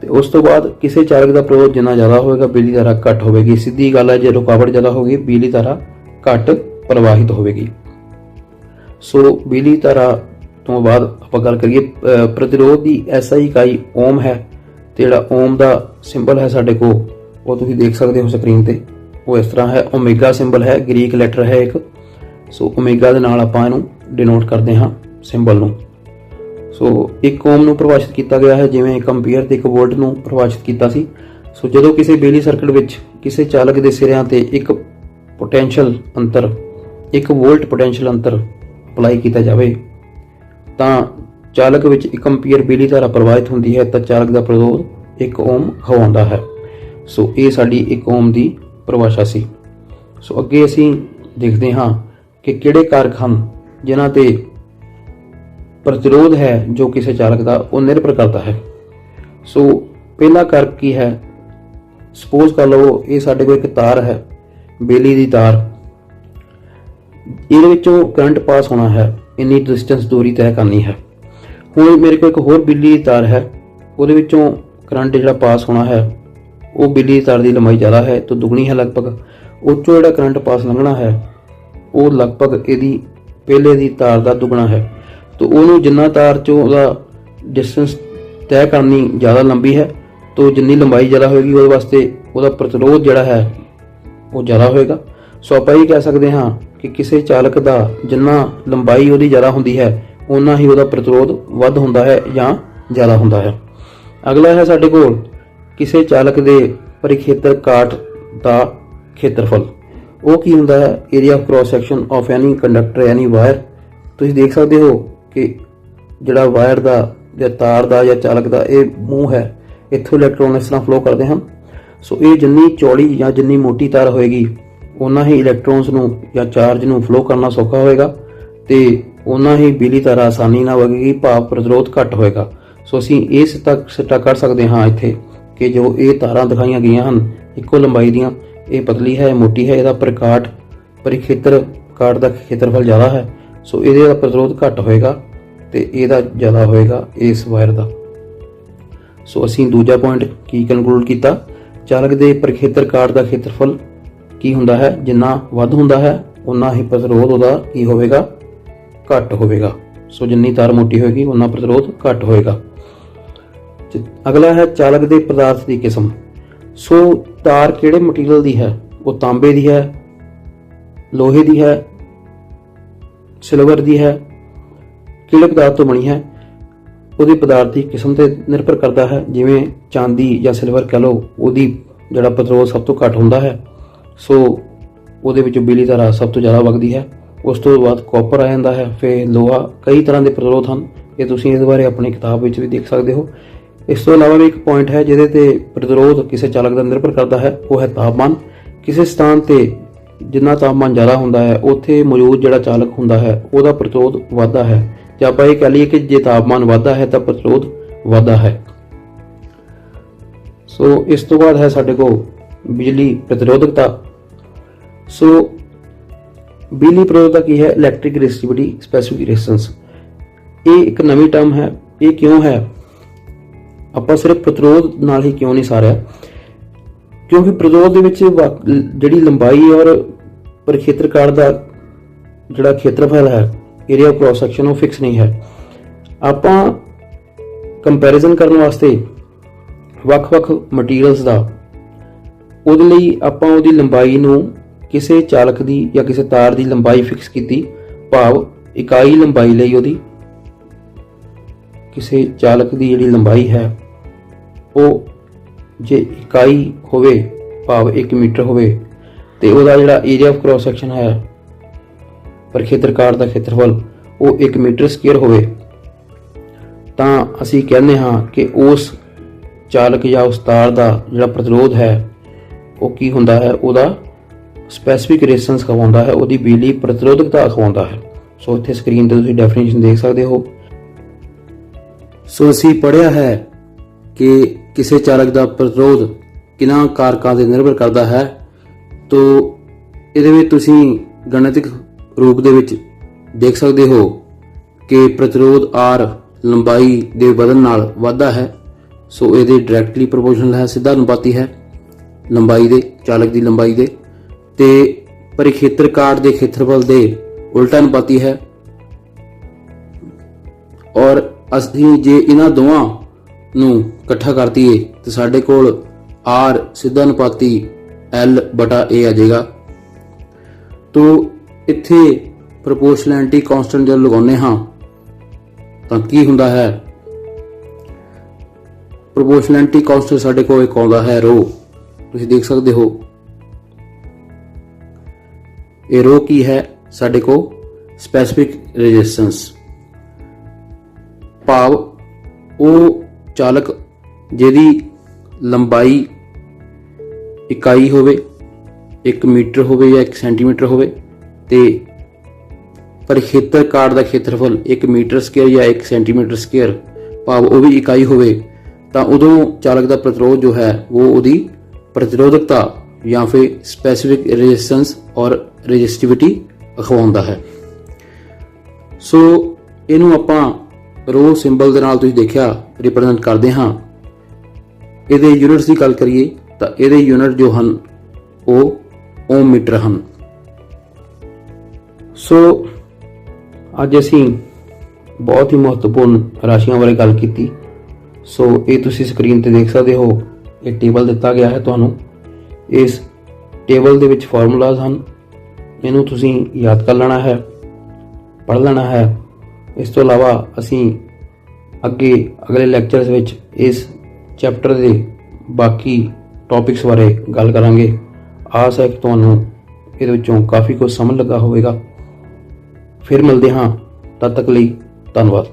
ਤੇ ਉਸ ਤੋਂ ਬਾਅਦ ਕਿਸੇ ਚਾਲਕ ਦਾ ਪ੍ਰਤੀਰੋਧ ਜਿੰਨਾ ਜ਼ਿਆਦਾ ਹੋਵੇਗਾ ਬਿਜਲੀ ਧਾਰਾ ਘੱਟ ਹੋਵੇਗੀ। ਸਿੱਧੀ ਗੱਲ ਹੈ, ਜੇ ਰੁਕਾਵਟ ਜ਼ਿਆਦਾ ਹੋਗੀ ਬਿਜਲੀ ਧਾਰਾ ਘੱਟ ਪ੍ਰਵਾਹਿਤ ਹੋਵੇਗੀ। ਸੋ ਬਿਜਲੀ ਧਾਰਾ ਤੋਂ ਬਾਅਦ ਆਪਾਂ ਗੱਲ ਕਰੀਏ ਪ੍ਰਤੀਰੋਧ ਦੀ SI ਇਕਾਈ ਓਮ ਹੈ। ਤੇ ਜਿਹੜਾ ਓਮ ਦਾ ਸਿੰਬਲ ਹੈ ਸਾਡੇ ਕੋਲ, ਉਹ ਤੁਸੀਂ ਦੇਖ ਸਕਦੇ ਹੋ ਸਕਰੀਨ ਤੇ, ਉਹ ਇਸ ਤਰ੍ਹਾਂ ਹੈ। ਓਮੇਗਾ ਸਿੰਬਲ ਹੈ, ਗ੍ਰੀਕ ਲੈਟਰ ਹੈ ਇੱਕ। ਸੋ ਓਮੇਗਾ ਦੇ ਨਾਲ ਆਪਾਂ ਇਹਨੂੰ ਡਿਨੋਟ ਕਰਦੇ ਹਾਂ ਸਿੰਬਲ ਨੂੰ। ਸੋ ਇੱਕ ਓਮ ਨੂੰ ਪਰਿਭਾਸ਼ਿਤ ਕੀਤਾ ਗਿਆ ਹੈ ਜਿਵੇਂ 1 ਐਂਪੀਅਰ ਤੇ 1 ਵੋਲਟ ਨੂੰ ਪਰਿਭਾਸ਼ਿਤ ਕੀਤਾ ਸੀ। ਸੋ ਜਦੋਂ ਕਿਸੇ ਬਿਜਲੀ ਸਰਕਟ ਵਿੱਚ ਕਿਸੇ ਚਾਲਕ ਦੇ ਸਿਰਿਆਂ ਤੇ ਇੱਕ ਪੋਟੈਂਸ਼ੀਅਲ ਅੰਤਰ 1 ਵੋਲਟ ਪੋਟੈਂਸ਼ੀਅਲ ਅੰਤਰ ਅਪਲਾਈ ਕੀਤਾ ਜਾਵੇ ਤਾਂ ਚਾਲਕ ਵਿੱਚ 1 ਐਂਪੀਅਰ ਬਿਜਲੀ ਧਾਰਾ ਪ੍ਰਵਾਹਿਤ ਹੁੰਦੀ ਹੈ, ਤਾਂ ਚਾਲਕ ਦਾ ਪ੍ਰਤੀਰੋਧ 1 ਓਮ ਹੋਉਂਦਾ ਹੈ। ਸੋ ਇਹ ਸਾਡੀ 1 ਓਮ ਦੀ ਪਰਿਭਾਸ਼ਾ ਸੀ। ਸੋ ਅੱਗੇ ਅਸੀਂ ਦੇਖਦੇ ਹਾਂ ਕਿ ਕਿਹੜੇ ਕਾਰਕ ਹਨ ਜਿਨ੍ਹਾਂ ਤੇ ਪ੍ਰਤੀਰੋਧ ਹੈ ਜੋ ਕਿਸੇ ਚਾਲਕ ਦਾ ਉਹ ਨਿਰਭਰ ਕਰਦਾ ਹੈ। ਸੋ ਪਹਿਲਾ ਕਾਰਕ ਕੀ ਹੈ? ਸਪੋਜ਼ ਕਰ ਲਓ ਇਹ ਸਾਡੇ ਕੋਲ ਇੱਕ ਤਾਰ ਹੈ, ਬਿਜਲੀ ਦੀ ਤਾਰ, ਇਹਦੇ ਵਿੱਚੋਂ ਕਰੰਟ ਪਾਸ ਹੋਣਾ ਹੈ, ਇੰਨੀ ਡਿਸਟੈਂਸ ਦੂਰੀ ਤੈਅ ਕਰਨੀ ਹੈ। ਹੁਣ ਮੇਰੇ ਕੋਲ ਇੱਕ ਹੋਰ ਬਿਜਲੀ ਦੀ ਤਾਰ ਹੈ, ਉਹਦੇ ਵਿੱਚੋਂ ਕਰੰਟ ਜਿਹੜਾ ਪਾਸ ਹੋਣਾ ਹੈ ਉਹ ਬਿਜਲੀ ਦੀ ਤਾਰ ਦੀ ਲੰਬਾਈ ਜ਼ਿਆਦਾ ਹੈ ਤਾਂ ਦੁੱਗਣੀ ਹੈ ਲਗਭਗ। ਉਹ 'ਚੋਂ ਜਿਹੜਾ ਕਰੰਟ ਪਾਸ ਲੰਘਣਾ ਹੈ ਉਹ ਲਗਭਗ ਇਹਦੀ ਪਹਿਲੇ ਦੀ ਤਾਰ ਦਾ ਦੁੱਗਣਾ ਹੈ। ਤਾਂ ਉਹਨੂੰ ਜਿੰਨਾ ਤਾਰ 'ਚੋਂ ਉਹਦਾ ਡਿਸਟੈਂਸ ਤੈਅ ਕਰਨੀ ਜ਼ਿਆਦਾ ਲੰਬੀ ਹੈ, ਤਾਂ ਜਿੰਨੀ ਲੰਬਾਈ ਜ਼ਿਆਦਾ ਹੋਏਗੀ ਉਹਦੇ ਵਾਸਤੇ ਉਹਦਾ ਪ੍ਰਤੀਰੋਧ ਜਿਹੜਾ ਹੈ ਉਹ ਜ਼ਿਆਦਾ ਹੋਏਗਾ। ਸੋ ਆਪਾਂ ਇਹ ਕਹਿ ਸਕਦੇ ਹਾਂ ਕਿ ਕਿਸੇ ਚਾਲਕ ਦਾ ਜਿੰਨਾ ਲੰਬਾਈ ਉਹਦੀ ਜ਼ਿਆਦਾ ਹੁੰਦੀ ਹੈ ਓਨਾ ਹੀ ਉਹਦਾ ਪ੍ਰਤੀਰੋਧ ਵੱਧ ਹੁੰਦਾ ਹੈ ਜਾਂ ਜ਼ਿਆਦਾ ਹੁੰਦਾ ਹੈ। ਅਗਲਾ ਹੈ ਸਾਡੇ ਕੋਲ ਕਿਸੇ ਚਾਲਕ ਦੇ ਪਰਿਖੇਤਰ ਕਾਟ ਦਾ ਖੇਤਰਫਲ। ਉਹ ਕੀ ਹੁੰਦਾ ਹੈ? Area of cross section of any conductor any wire. ਤੁਸੀਂ ਦੇਖ ਸਕਦੇ ਹੋ ਕਿ ਜਿਹੜਾ ਵਾਇਰ ਦਾ ਜਾਂ ਤਾਰ ਦਾ ਜਾਂ ਚਾਲਕ ਦਾ ਇਹ ਮੂੰਹ ਹੈ, ਇੱਥੋਂ ਇਲੈਕਟ੍ਰੋਨ ਇਸ ਤਰ੍ਹਾਂ ਫਲੋ ਕਰਦੇ ਹਨ। ਸੋ ਇਹ ਜਿੰਨੀ ਚੌੜੀ ਜਾਂ ਜਿੰਨੀ ਮੋਟੀ ਤਾਰ ਹੋਏਗੀ ਉਨਾ ਹੀ ਇਲੈਕਟ੍ਰੋਨਸ ਨੂੰ ਜਾਂ ਚਾਰਜ ਨੂੰ ਫਲੋ ਕਰਨਾ ਸੌਖਾ ਹੋਏਗਾ ਤੇ ਉਨਾ ਹੀ ਬਿਜਲੀ ਤਾਰ ਆਸਾਨੀ ਨਾਲ ਵਗੇਗੀ, ਭਾਵ ਪ੍ਰਤੀਰੋਧ ਘੱਟ ਹੋਏਗਾ। ਸੋ ਅਸੀਂ ਇਹ ਸਿੱਟਾ ਕਰ ਸਕਦੇ ਹਾਂ ਇੱਥੇ ਕਿ ਜੋ ਇਹ ਤਾਰਾਂ ਦਿਖਾਈਆਂ ਗਈਆਂ ਹਨ ਇੱਕੋ ਲੰਬਾਈ ਦੀਆਂ, ਇਹ ਪਤਲੀ ਹੈ, ਮੋਟੀ ਹੈ, ਇਹਦਾ ਪਰਿਖੇਤਰ ਕਾਟ ਦਾ ਖੇਤਰਫਲ ਜ਼ਿਆਦਾ ਹੈ। ਸੋ ਇਹਦੇ ਦਾ ਪ੍ਰਤੀਰੋਧ ਘੱਟ ਹੋਏਗਾ ਤੇ ਇਹਦਾ ਜ਼ਿਆਦਾ ਹੋਏਗਾ ਇਸ ਵਾਇਰ ਦਾ। ਸੋ ਅਸੀਂ ਦੂਜਾ ਪੁਆਇੰਟ ਕੀ ਕਨਕਲੂਡ ਕੀਤਾ? ਚਾਲਕ ਦੇ ਪਰਿਖੇਤਰ ਕਾਟ ਦਾ ਖੇਤਰਫਲ ਕੀ ਹੁੰਦਾ ਹੈ? ਜਿੰਨਾ ਵੱਧ ਹੁੰਦਾ ਹੈ ਉਨਾ ਹੀ ਪ੍ਰਤੀਰੋਧ ਉਹਦਾ ਕੀ ਹੋਵੇਗਾ? ਘੱਟ ਹੋਵੇਗਾ। ਸੋ ਜਿੰਨੀ ਤਾਰ ਮੋਟੀ ਹੋਏਗੀ ਉਨਾ ਪ੍ਰਤੀਰੋਧ ਘੱਟ ਹੋਏਗਾ। ਅਗਲਾ ਹੈ ਚਾਲਕ ਦੇ ਪਦਾਰਥ ਦੀ ਕਿਸਮ। ਸੋ ਤਾਰ ਕਿਹੜੇ ਮਟੀਰੀਅਲ ਦੀ ਹੈ? ਉਹ ਤਾਂਬੇ ਦੀ ਹੈ, ਲੋਹੇ ਦੀ ਹੈ, ਸਿਲਵਰ ਦੀ ਹੈ, ਕਿਹੜੇ ਪਦਾਰਥ ਤੋਂ ਬਣੀ ਹੈ? ਉਹਦੇ ਪਦਾਰਥ ਦੀ ਕਿਸਮ ਤੇ ਨਿਰਭਰ ਕਰਦਾ ਹੈ। ਜਿਵੇਂ ਚਾਂਦੀ ਜਾਂ ਸਿਲਵਰ ਕਹਿ ਲਓ, ਉਹਦੀ ਜਿਹੜਾ ਪ੍ਰਤੀਰੋਧ ਸਭ ਤੋਂ ਘੱਟ ਹੁੰਦਾ ਹੈ। ਸੋ ਉਹਦੇ ਵਿੱਚੋਂ ਬਿਜਲੀ ਤਾਰ ਸਭ ਤੋਂ ਜ਼ਿਆਦਾ ਵਗਦੀ ਹੈ। ਉਸ ਤੋਂ ਬਾਅਦ ਕਾਪਰ ਆ ਜਾਂਦਾ ਹੈ, ਫਿਰ ਲੋਹਾ। ਕਈ ਤਰ੍ਹਾਂ ਦੇ ਪ੍ਰਤੀਰੋਧ ਹਨ, ਇਹ ਤੁਸੀਂ ਇਸ ਬਾਰੇ ਆਪਣੀ ਕਿਤਾਬ ਵਿੱਚ ਵੀ ਦੇਖ ਸਕਦੇ ਹੋ। ਇਸ ਤੋਂ ਇਲਾਵਾ ਵੀ ਇੱਕ ਪੁਆਇੰਟ ਹੈ ਜਿਹਦੇ ਤੇ ਪ੍ਰਤੀਰੋਧ ਕਿਸੇ ਚਾਲਕ ਦਾ ਨਿਰਭਰ ਕਰਦਾ ਹੈ, ਉਹ ਹੈ ਤਾਪਮਾਨ। ਕਿਸੇ ਸਥਾਨ ਤੇ ਜਿੰਨਾ ਤਾਪਮਾਨ ਜ਼ਿਆਦਾ ਹੁੰਦਾ ਹੈ ਉੱਥੇ ਮੌਜੂਦ ਜਿਹੜਾ ਚਾਲਕ ਹੁੰਦਾ ਹੈ ਉਹਦਾ ਪ੍ਰਤੀਰੋਧ ਵੱਧਦਾ ਹੈ, ਜਾਂ ਆਪਾਂ ਇਹ ਕਹਿ ਲਈਏ ਕਿ ਜੇ ਤਾਪਮਾਨ ਵੱਧਦਾ ਹੈ ਤਾਂ ਪ੍ਰਤੀਰੋਧ ਵੱਧਦਾ ਹੈ। ਸੋ ਇਸ ਤੋਂ ਬਾਅਦ ਹੈ ਸਾਡੇ ਕੋਲ ਬਿਜਲੀ ਪ੍ਰਤੀਰੋਧਕਤਾ। ਸੋ ਬਿਜਲੀ ਪ੍ਰਤੀਰੋਧਕਤਾ ਕੀ ਹੈ? Electric resistivity specific resistance. ਇਹ ਇੱਕ ਨਵੀਂ ਟਰਮ ਹੈ। ਇਹ ਕਿਉਂ ਹੈ? ਆਪਾਂ ਸਿਰਫ ਪ੍ਰਤੀਰੋਧ ਨਾਲ ਹੀ ਕਿਉਂ ਨਹੀਂ ਸਾਰਿਆ? ਕਿਉਂਕਿ ਪ੍ਰਤੀਰੋਧ ਦੇ ਵਿੱਚ ਜਿਹੜੀ ਲੰਬਾਈ ਔਰ ਪਰਿਖੇਤਰ ਕਾਟ ਦਾ ਜਿਹੜਾ ਖੇਤਰਫਲ ਹੈ, ਏਰੀਆ ਆਫ ਕ੍ਰਾਸ ਸੈਕਸ਼ਨ, ਉਹ ਫਿਕਸ ਨਹੀਂ ਹੈ। ਆਪਾਂ ਕੰਪੈਰੀਜ਼ਨ ਕਰਨ ਵਾਸਤੇ ਵੱਖ-ਵੱਖ ਮਟੀਰੀਅਲਸ ਦਾ, ਉਹਦੇ ਲਈ ਆਪਾਂ ਉਹਦੀ ਲੰਬਾਈ ਨੂੰ ਕਿਸੇ ਚਾਲਕ ਦੀ ਜਾਂ ਕਿਸੇ ਤਾਰ ਦੀ ਲੰਬਾਈ ਫਿਕਸ ਕੀਤੀ, ਭਾਵ ਇਕਾਈ ਲੰਬਾਈ ਲਈ ਉਹਦੀ ਕਿਸੇ ਚਾਲਕ ਦੀ ਜਿਹੜੀ ਲੰਬਾਈ ਹੈ ਉਹ ਜੇ ਇਕਾਈ ਹੋਵੇ, ਭਾਵ 1 ਮੀਟਰ ਹੋਵੇ, ਤੇ ਉਹਦਾ ਜਿਹੜਾ ਏਰੀਆ ਆਫ ਕ੍ਰਾਸ ਸੈਕਸ਼ਨ ਹੈ, ਪਰਿਖੇਤਰ ਕਾਟ ਦਾ ਖੇਤਰਫਲ, ਉਹ 1 ਮੀਟਰ ਸਕੁਅਰ ਹੋਵੇ, ਤਾਂ ਅਸੀਂ ਕਹਿੰਦੇ ਹਾਂ ਕਿ ਉਸ ਚਾਲਕ ਜਾਂ ਉਸ ਤਾਰ ਦਾ ਜਿਹੜਾ ਪ੍ਰਤੀਰੋਧ ਹੈ ਉਹ ਕੀ ਹੁੰਦਾ ਹੈ? ਉਹਦਾ ਸਪੈਸੀਫਿਕ ਰੈਜ਼ਿਸਟੈਂਸ ਅਖਵਾਉਂਦਾ ਹੈ, ਉਹਦੀ ਬਿਜਲੀ ਪ੍ਰਤੀਰੋਧਕਤਾ ਅਖਵਾਉਂਦਾ ਹੈ। ਸੋ ਇੱਥੇ ਸਕਰੀਨ ਤੇ ਤੁਸੀਂ ਡੈਫੀਨੇਸ਼ਨ ਦੇਖ ਸਕਦੇ ਹੋ। ਸੋ ਅਸੀਂ ਪੜ੍ਹਿਆ ਹੈ ਕਿ ਕਿਸੇ ਚਾਲਕ ਦਾ ਪ੍ਰਤੀਰੋਧ ਕਿਹਨਾਂ ਕਾਰਕਾਂ ਤੇ ਨਿਰਭਰ ਕਰਦਾ ਹੈ। ਤੋ ਇਹਦੇ ਵਿੱਚ ਤੁਸੀਂ ਗਣਿਤਿਕ ਰੂਪ ਦੇ ਵਿੱਚ ਦੇਖ ਸਕਦੇ ਹੋ ਕਿ ਪ੍ਰਤੀਰੋਧ R ਲੰਬਾਈ ਦੇ ਵਧਣ ਨਾਲ ਵੱਧਦਾ ਹੈ। ਸੋ ਇਹਦੇ ਡਾਇਰੈਕਟਲੀ ਪ੍ਰੋਪੋਰਸ਼ਨਲ ਹੈ, ਸਿੱਧਾ ਅਨੁਪਾਤੀ ਹੈ ਲੰਬਾਈ ਦੇ, ਚਾਲਕ ਦੀ ਲੰਬਾਈ ਦੇ, ਤੇ ਪਰਿਖੇਤਰ ਕਾਟ ਦੇ ਖੇਤਰਫਲ ਦੇ ਉਲਟਾ ਅਨੁਪਾਤੀ ਹੈ। ਔਰ ਅਸੀਂ ਜੇ ਇਹਨਾਂ ਦੋਵਾਂ ਨੂੰ ਇਕੱਠਾ ਕਰ ਦਈਏ ਤਾਂ ਸਾਡੇ ਕੋਲ R ਸਿੱਧਾ ਅਨੁਪਾਤੀ L/A ਆ ਜਾਏਗਾ। ਤੋ ਇੱਥੇ ਪ੍ਰੋਪੋਰਸ਼ਨੈਲਿਟੀ ਕਾਂਸਟੈਂਟ ਜਦੋਂ ਲਗਾਉਂਦੇ ਹਾਂ ਤਾਂ ਕੀ ਹੁੰਦਾ ਹੈ? ਪ੍ਰੋਪੋਰਸ਼ਨੈਲਿਟੀ ਕਾਂਸਟੈਂਟ ਸਾਡੇ ਕੋਲ ਇੱਕ ਆਉਂਦਾ ਹੈ ρ। ਤੁਸੀਂ ਦੇਖ ਸਕਦੇ ਹੋ ਇਹ ρ ਕੀ ਹੈ? ਸਾਡੇ ਕੋਲ ਸਪੈਸੀਫਿਕ ਰੈਜ਼ਿਸਟੈਂਸ, ਭਾਵ ਉਹ ਚਾਲਕ ਜਿਹਦੀ ਲੰਬਾਈ ਇਕਾਈ ਹੋਵੇ, 1 ਮੀਟਰ ਹੋਵੇ ਜਾਂ 1 ਸੈਂਟੀਮੀਟਰ ਹੋਵੇ, ਤੇ ਪਰਿਖੇਤਰ ਕਾਟ ਦਾ ਖੇਤਰਫਲ 1 ਮੀਟਰ ਸਕੁਅਰ ਜਾਂ 1 ਸੈਂਟੀਮੀਟਰ ਸਕੁਅਰ, ਭਾਵ ਉਹ ਵੀ ਇਕਾਈ ਹੋਵੇ, ਤਾਂ ਉਦੋਂ ਚਾਲਕ ਦਾ ਪ੍ਰਤੀਰੋਧ ਜੋ ਹੈ ਉਹ ਉਹਦੀ ਪ੍ਰਤੀਰੋਧਕਤਾ ਜਾਂ ਫਿਰ ਸਪੈਸੀਫਿਕ ਰੈਜ਼ਿਸਟੈਂਸ ਔਰ ਰੈਜ਼ਿਸਟਿਵਿਟੀ ਅਖਵਾਉਂਦਾ ਹੈ। ਸੋ ਇਹਨੂੰ ਆਪਾਂ ਰੋ ਸਿੰਬਲ ਦੇ ਨਾਲ ਤੁਸੀਂ ਦੇਖਿਆ ਰਿਪਰੈਜ਼ੈਂਟ ਕਰਦੇ ਹਾਂ। ਇਹਦੇ ਯੂਨਿਟਸ ਦੀ ਗੱਲ ਕਰੀਏ ਤਾਂ ਇਹਦੇ ਯੂਨਿਟ ਜੋ ਹਨ ਉਹ ਓਮ ਮੀਟਰ ਹਨ। ਸੋ ਅੱਜ ਅਸੀਂ ਬਹੁਤ ਹੀ ਮਹੱਤਵਪੂਰਨ ਰਾਸ਼ੀਆਂ ਬਾਰੇ ਗੱਲ ਕੀਤੀ। ਸੋ ਇਹ ਤੁਸੀਂ ਸਕਰੀਨ ਤੇ ਦੇਖ ਸਕਦੇ ਹੋ, ਇਹ ਟੇਬਲ ਦਿੱਤਾ ਗਿਆ ਹੈ ਤੁਹਾਨੂੰ। ਇਸ ਟੇਬਲ ਦੇ ਵਿੱਚ ਫਾਰਮੂਲਾਜ਼ ਹਨ, ਇਹਨੂੰ ਤੁਸੀਂ ਯਾਦ ਕਰ ਲੈਣਾ ਹੈ, ਪੜ੍ਹ ਲੈਣਾ ਹੈ। ਇਸ ਤੋਂ ਇਲਾਵਾ ਅਸੀਂ ਅਗਲੇ ਲੈਕਚਰਸ ਵਿੱਚ ਇਸ ਚੈਪਟਰ ਦੇ ਬਾਕੀ ਟੌਪਿਕਸ ਬਾਰੇ ਗੱਲ ਕਰਾਂਗੇ। ਆਸ ਹੈ ਕਿ ਤੁਹਾਨੂੰ ਇਹਦੇ ਵਿੱਚੋਂ ਕਾਫੀ ਕੁਝ ਸਮਝ ਲੱਗਾ ਹੋਵੇਗਾ। ਫਿਰ ਮਿਲਦੇ ਹਾਂ, ਤਦ ਤੱਕ ਲਈ ਧੰਨਵਾਦ।